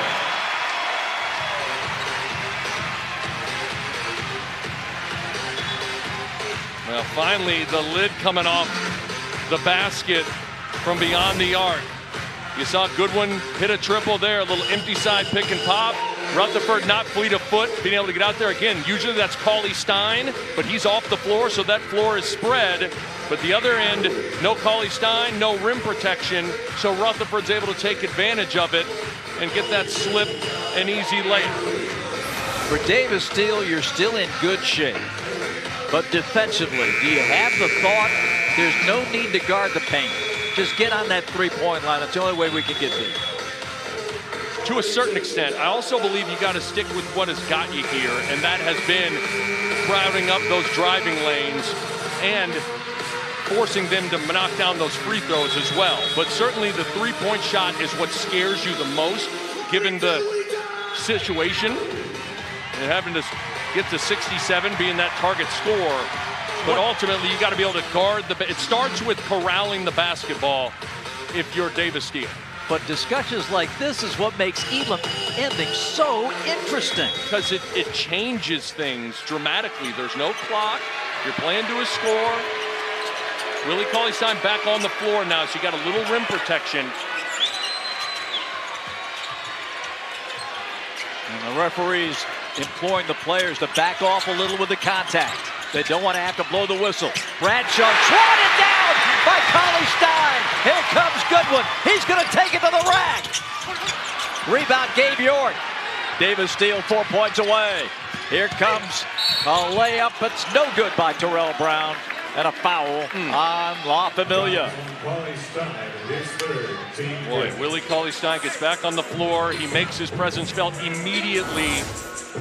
Well, finally, the lid coming off the basket from beyond the arc. You saw Goodwin hit a triple there, a little empty side pick and pop. Rutherford not fleet of foot, being able to get out there. Again, usually that's Cauley Stein, but he's off the floor, so that floor is spread. But the other end, no Cauley Stein, no rim protection, so Rutherford's able to take advantage of it and get that slip and easy layup. For Davis Steele, you're still in good shape. But defensively, do you have the thought there's no need to guard the paint? Just get on that three-point line. That's the only way we can get beat. To a certain extent, I also believe you got to stick with what has got you here, and that has been crowding up those driving lanes and forcing them to knock down those free throws as well. But certainly the three-point shot is what scares you the most, given the situation, and having to get to 67, being that target score. But ultimately, you got to be able to guard the. It starts with corralling the basketball if you're Davis Steele. But discussions like this is what makes Elam ending so interesting. Because it changes things dramatically. There's no clock. You're playing to a score. Willie Cauley Stein back on the floor now, so you got a little rim protection. And the referees imploring the players to back off a little with the contact. They don't want to have to blow the whistle. Bradshaw swatted down by Cauley Stein. Here comes Goodwin. He's going to take it to the rack. Rebound, Gabe York. Davis Steele 4 points away. Here comes a layup. It's no good by Terrell Brown. And a foul on La Familia. Boy, Willie Cauley Stein gets back on the floor. He makes his presence felt immediately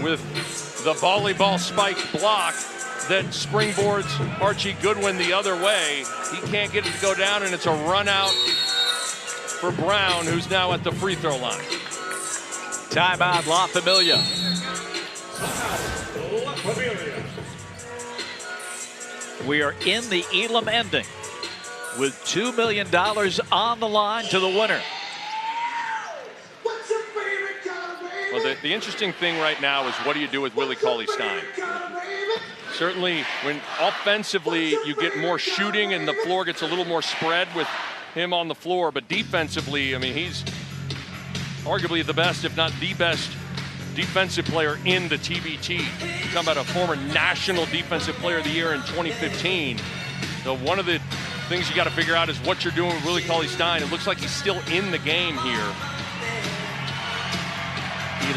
with the volleyball spike block that springboards Archie Goodwin the other way. He can't get it to go down, and it's a run out for Brown, who's now at the free throw line. Timeout, La Familia. We are in the Elam ending with $2 million on the line to the winner. Well, the interesting thing right now is what do you do with Willie Cauley Stein? Certainly, when offensively you get more shooting and the floor gets a little more spread with him on the floor, but defensively, I mean, he's arguably the best, if not the best, defensive player in the TBT. You're talking about a former National Defensive Player of the Year in 2015. So one of the things you got to figure out is what you're doing with Willie Cauley Stein. It looks like he's still in the game here.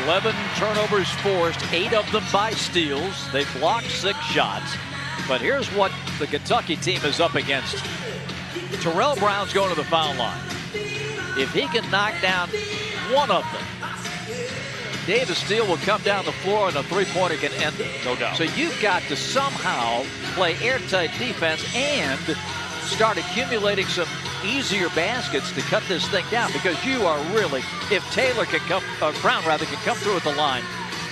11 turnovers forced, 8 of them by steals. They blocked 6 shots. But here's what the Kentucky team is up against. Terrell Brown's going to the foul line. If he can knock down one of them, Davis Steele will come down the floor and a three-pointer can end it. No doubt. So you've got to somehow play airtight defense and start accumulating some easier baskets to cut this thing down, because you are really, if Taylor can come, Brown rather, can come through at the line,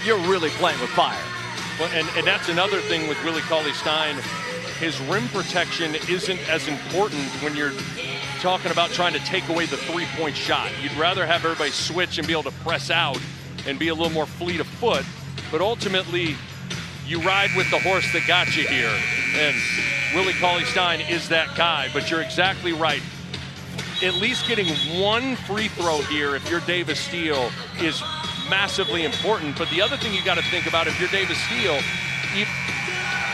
you're really playing with fire. Well, and that's another thing with Willie Cauley Stein his rim protection isn't as important when you're talking about trying to take away the three-point shot. You'd rather have everybody switch and be able to press out and be a little more fleet of foot, but ultimately you ride with the horse that got you here, and Willie Cauley-Stein is that guy. But you're exactly right. At least getting one free throw here if you're Davis Steele is massively important. But the other thing you got to think about, if you're Davis Steele,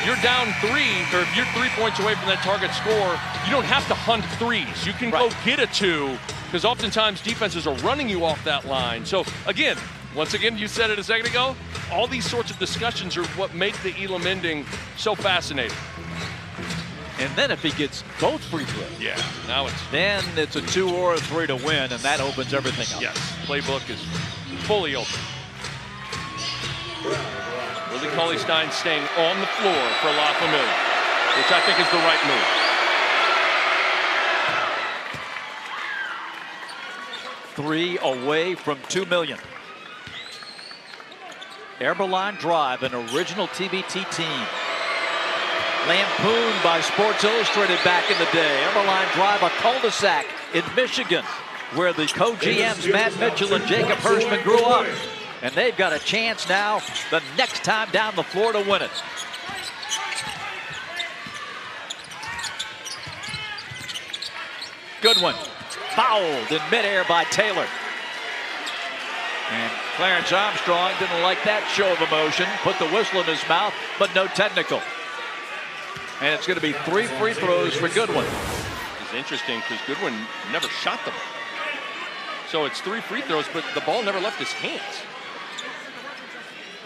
you're down 3, or if you're 3 points away from that target score, you don't have to hunt threes. You can go get a 2, because oftentimes defenses are running you off that line. So again, once again, you said it a second ago, all these sorts of discussions are what make the Elam ending so fascinating. And then if he gets both free throws, then it's a 2 or a 3 to win, and that opens everything up. Yes, playbook is fully open. Willie Cauley-Stein staying on the floor for La Familia, which I think is the right move. 3 away from $2 million. Eberline Drive, an original TBT team. Lampooned by Sports Illustrated back in the day. Eberline Drive, a cul-de-sac in Michigan, where the co-GMs Matt Mitchell and Jacob Hirschman grew up. And they've got a chance now the next time down the floor to win it. Good one. Fouled in midair by Taylor. And Clarence Armstrong didn't like that show of emotion. Put the whistle in his mouth, but no technical. And it's going to be 3 free throws for Goodwin. It's interesting because Goodwin never shot the ball. So it's 3 free throws, but the ball never left his hands.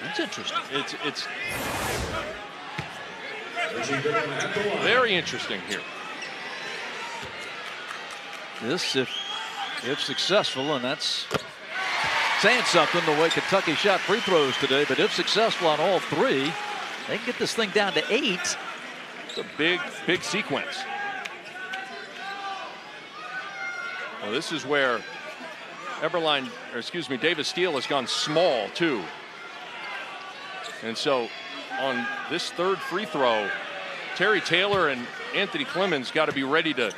That's interesting. It's very interesting here. This, if successful, and that's saying something the way Kentucky shot free throws today, but if successful on all 3, they can get this thing down to 8. It's a big, big sequence. Well, this is where Davis Steele has gone small too. And so on this 3rd free throw, Terry Taylor and Anthony Clemens got to be ready to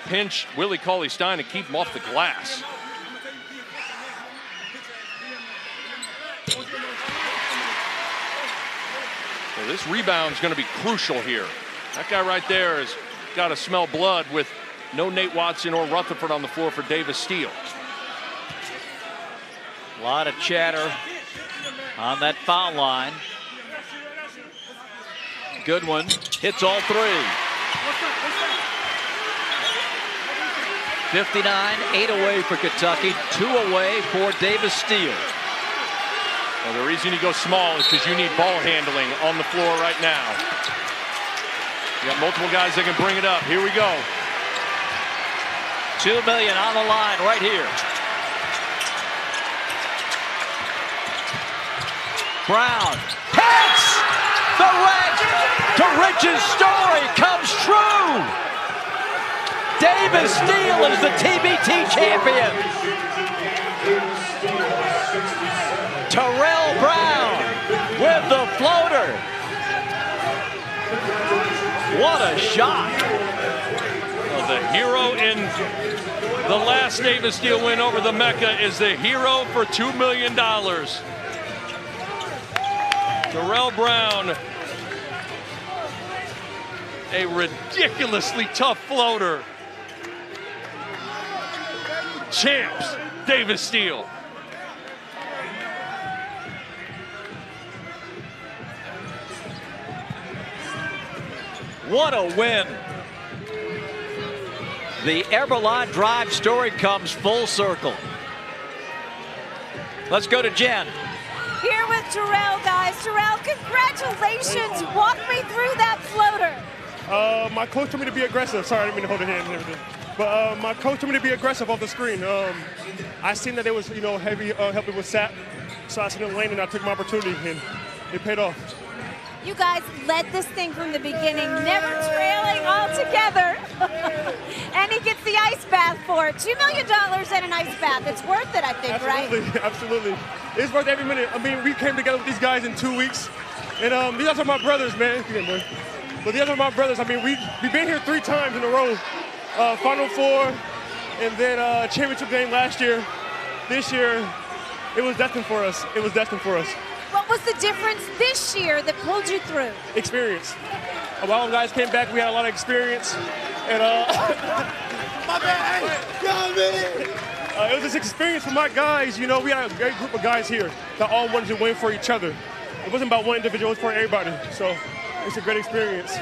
pinch Willie Cauley-Stein and keep him off the glass. So this rebound is going to be crucial here. That guy right there has got to smell blood with no Nate Watson or Rutherford on the floor for Davis Steele. A lot of chatter on that foul line. Goodwin hits all 3. 59, 8 away for Kentucky, 2 away for Davis Steele. Well, the reason you go small is because you need ball handling on the floor right now. You got multiple guys that can bring it up. Here we go. $2 million on the line right here. Brown hits! The Reds to Rich's story comes true! Davis Steele is the TBT champion! Terrell Brown with the floater! What a shot! Well, the hero in the last Davis Steele win over the Mecca is the hero for $2 million. Terrell Brown, a ridiculously tough floater. Champs, Davis Steele. What a win. The Eberline Drive story comes full circle. Let's go to Jen. Here with Terrell, guys. Terrell, congratulations. Walk me through that floater. My coach told me to be aggressive. Sorry, I didn't mean to hold a hand and everything. But my coach told me to be aggressive off the screen. I seen that it was, heavy, helping with SAT. So I seen it lane and I took my opportunity and it paid off. You guys led this thing from the beginning, never trailing altogether. And he gets the ice bath for it. $2 million and an ice bath. It's worth it, I think, absolutely, right? Absolutely. It's worth every minute. I mean, we came together with these guys in 2 weeks. And these guys are my brothers, man. But the other my brothers, I mean, we've been here 3 times in a row. Final Four, and then championship game last year. This year, it was destined for us. It was destined for us. What was the difference this year that pulled you through? Experience. A lot of guys came back. We had a lot of experience. And My bad. it was this experience for my guys. You know, we had a great group of guys here that all wanted to win for each other. It wasn't about one individual, it was for everybody. So it's a great experience.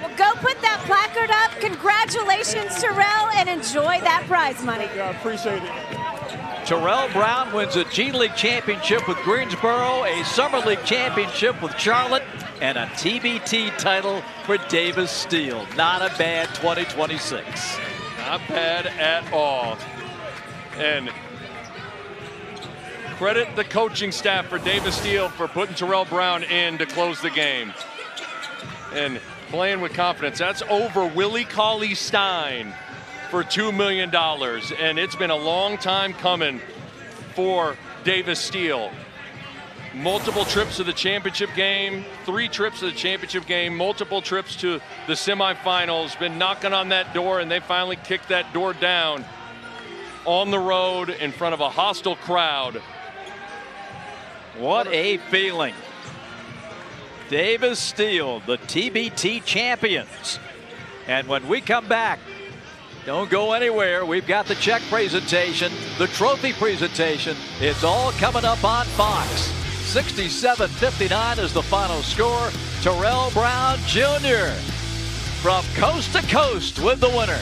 Well, go put that placard up. Congratulations, Terrell, and enjoy that prize money. Yeah, I appreciate it. Terrell Brown wins a G League championship with Greensboro, a Summer League championship with Charlotte, and a TBT title for Davis Steele. Not a bad 2026. Not bad at all. And credit the coaching staff for Davis Steele for putting Terrell Brown in to close the game. And playing with confidence. That's over Willie Cauley-Stein for $2 million. And it's been a long time coming for Davis Steele. Multiple trips to the championship game, 3 trips to the championship game, multiple trips to the semifinals, been knocking on that door, and they finally kicked that door down on the road in front of a hostile crowd. What a feeling. Davis Steele, the TBT champions. And when we come back, don't go anywhere. We've got the check presentation, the trophy presentation. It's all coming up on Fox. 67-59 is the final score. Terrell Brown Jr. from coast to coast with the winner.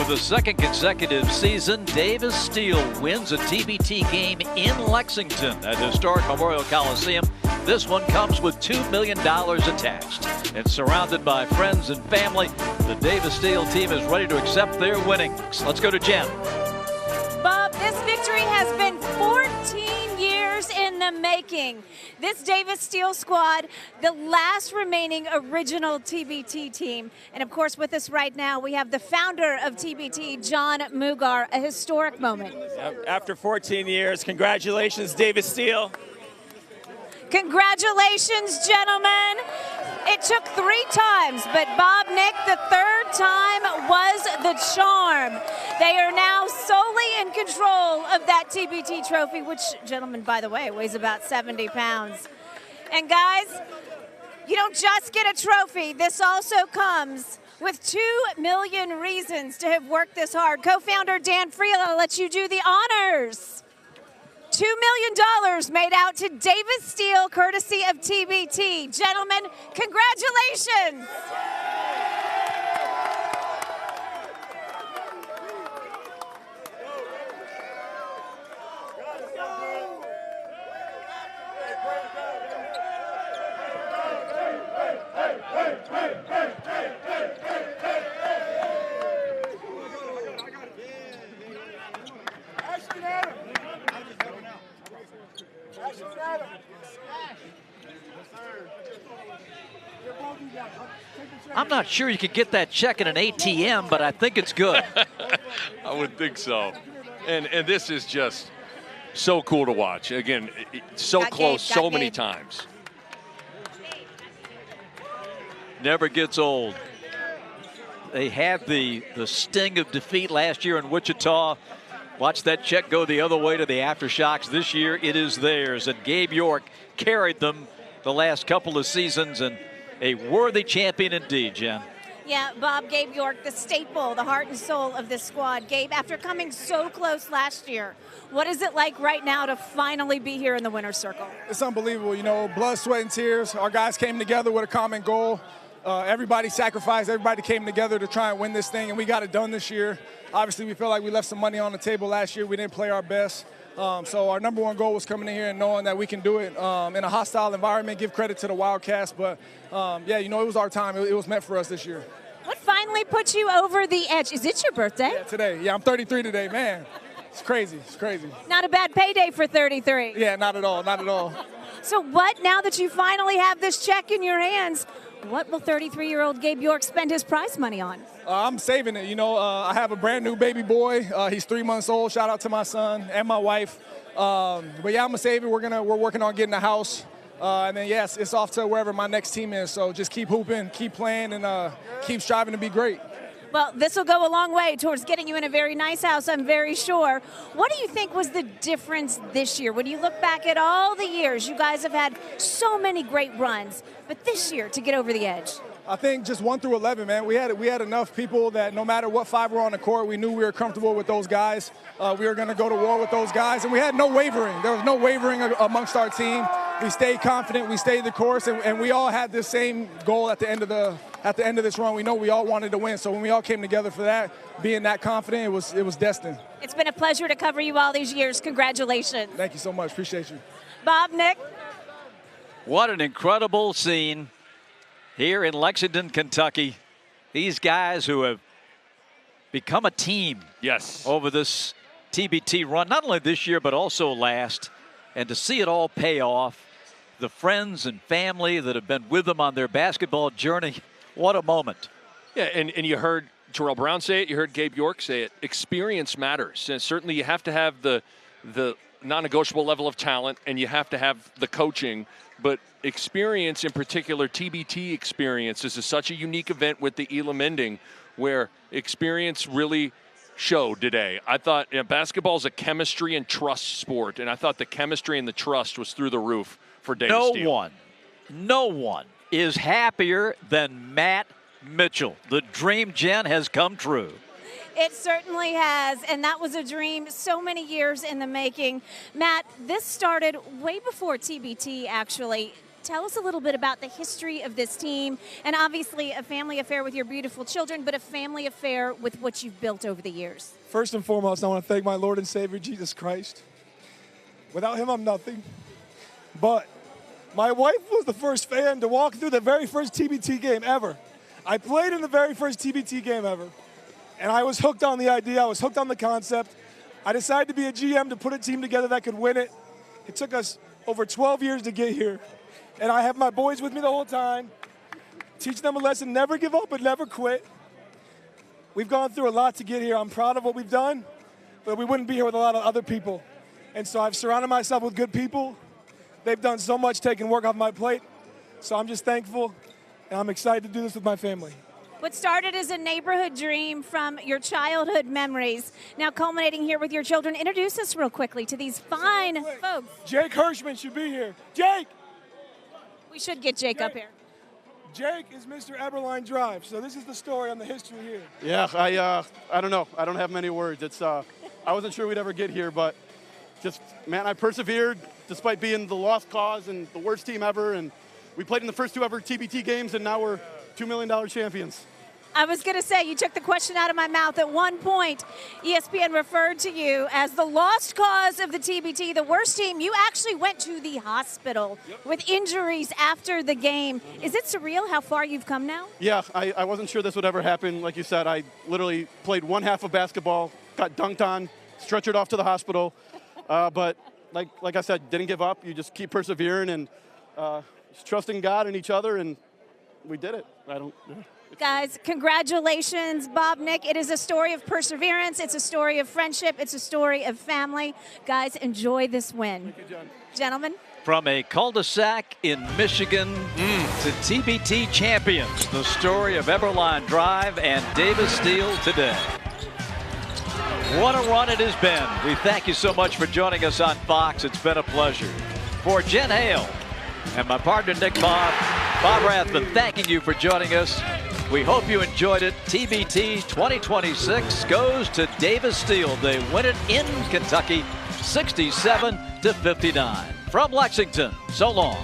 For the second consecutive season, Davis Steel wins a TBT game in Lexington at historic Memorial Coliseum. This one comes with $2 million attached. And surrounded by friends and family, the Davis Steel team is ready to accept their winnings. Let's go to Jen. Bob, this victory has been 14 years in the making. This Davis Steel squad, the last remaining original TBT team. And of course, with us right now, we have the founder of TBT, John Mugar, a historic moment. After 14 years, congratulations, Davis Steel. Congratulations, gentlemen. It took 3 times, but Bob, Nick, the third time was the charm. They are now solely in control of that TBT trophy, which, gentlemen, by the way, weighs about 70 pounds. And guys, you don't just get a trophy. This also comes with 2 million reasons to have worked this hard. Co-founder Dan Friel, I'll let you do the honors. $2 million made out to Davis Steel, courtesy of TBT. Gentlemen, congratulations. I'm not sure you could get that check in an ATM, but I think it's good. I would think so. And this is just so cool to watch. Again, so close so many times. Never gets old. They had the sting of defeat last year in Wichita. Watch that check go the other way to the Aftershocks. This year it is theirs, and Gabe York carried them the last couple of seasons, and a worthy champion indeed, Jen. Yeah, Bob, Gabe York, the staple, the heart and soul of this squad. Gabe, after coming so close last year, what is it like right now to finally be here in the winner's circle? It's unbelievable, you know, blood, sweat, and tears. Our guys came together with a common goal. Everybody sacrificed, everybody came together to try and win this thing, and we got it done this year. Obviously, we feel like we left some money on the table last year. We didn't play our best. So our number one goal was coming in here and knowing that we can do it in a hostile environment, give credit to the Wildcats. But, yeah, you know, it was our time. It was meant for us this year. What finally put you over the edge? Is it your birthday? Yeah, today. Yeah, I'm 33 today, man. It's crazy. It's crazy. Not a bad payday for 33. Yeah, not at all. Not at all. So what, now that you finally have this check in your hands, what will 33-year-old Gabe York spend his prize money on? I'm saving it. You know, I have a brand new baby boy. He's 3 months old. Shout out to my son and my wife. But yeah, I'm gonna save it. We're working on getting a house. And then, yes, it's off to wherever my next team is. So just keep hooping, keep playing, and keep striving to be great. Well, this will go a long way towards getting you in a very nice house, I'm very sure. What do you think was the difference this year? When you look back at all the years, you guys have had so many great runs, but this year to get over the edge? I think just 1 through 11, man. We had enough people that no matter what 5 were on the court, we knew we were comfortable with those guys. We were going to go to war with those guys, and we had no wavering. There was no wavering amongst our team. We stayed confident. We stayed the course, and we all had the same goal at the end of this run. We know we all wanted to win. So when we all came together for that, being that confident, it was destined. It's been a pleasure to cover you all these years. Congratulations. Thank you so much. Appreciate you. Bob, Nick. What an incredible scene here in Lexington, Kentucky. These guys who have become a team over this TBT run, not only this year but also last, and to see it all pay off, the friends and family that have been with them on their basketball journey, what a moment. Yeah, and you heard Terrell Brown say it, you heard Gabe York say it, experience matters. And certainly you have to have the non-negotiable level of talent, and you have to have the coaching, but experience, in particular TBT experience, this is such a unique event with the Elam ending where experience really showed today. I thought basketball is a chemistry and trust sport, and I thought the chemistry and the trust was through the roof for Davis Steel. No one is happier than Matt Mitchell. The dream, Jen, has come true. It certainly has, and that was a dream so many years in the making. Matt, this started way before TBT, actually. Tell us a little bit about the history of this team, and obviously a family affair with your beautiful children, but a family affair with what you've built over the years. First and foremost, I want to thank my Lord and Savior, Jesus Christ. Without him, I'm nothing. But my wife was the first fan to walk through the very first TBT game ever. I played in the very first TBT game ever, and I was hooked on the idea. I was hooked on the concept. I decided to be a GM to put a team together that could win it. It took us over 12 years to get here, and I have my boys with me the whole time, teach them a lesson, never give up and never quit. We've gone through a lot to get here. I'm proud of what we've done, but we wouldn't be here with a lot of other people. And so I've surrounded myself with good people. They've done so much taking work off my plate, so I'm just thankful, and I'm excited to do this with my family. What started as a neighborhood dream from your childhood memories, now culminating here with your children. Introduce us real quickly to these fine folks. Jake Hirschman should be here. Jake! We should get Jake up here. Jake is Mr. Eberline Drive, so this is the story on the history here. Yeah, I don't know. I don't have many words. It's I wasn't sure we'd ever get here, but just, man, I persevered despite being the lost cause and the worst team ever, and we played in the first 2 ever TBT games, and now we're $2 million champions. I was going to say, you took the question out of my mouth. At one point, ESPN referred to you as the lost cause of the TBT, the worst team. You actually went to the hospital with injuries after the game. Is it surreal how far you've come now? Yeah, I wasn't sure this would ever happen. Like you said, I literally played one half of basketball, got dunked on, stretchered off to the hospital. But like I said, didn't give up. You just keep persevering and just trusting God and each other, and we did it. Guys, congratulations, Bob, Nick. It is a story of perseverance. It's a story of friendship. It's a story of family. Guys, enjoy this win. Thank you, John. Gentlemen. From a cul-de-sac in Michigan to TBT champions, the story of Eberline Drive and Davis Steele today. What a run it has been. We thank you so much for joining us on Fox. It's been a pleasure. For Jen Hale and my partner Nick Bob Rathman, thanking you for joining us. We hope you enjoyed it. TBT 2026 goes to Davis Steele. They win it in Kentucky, 67-59. From Lexington, so long.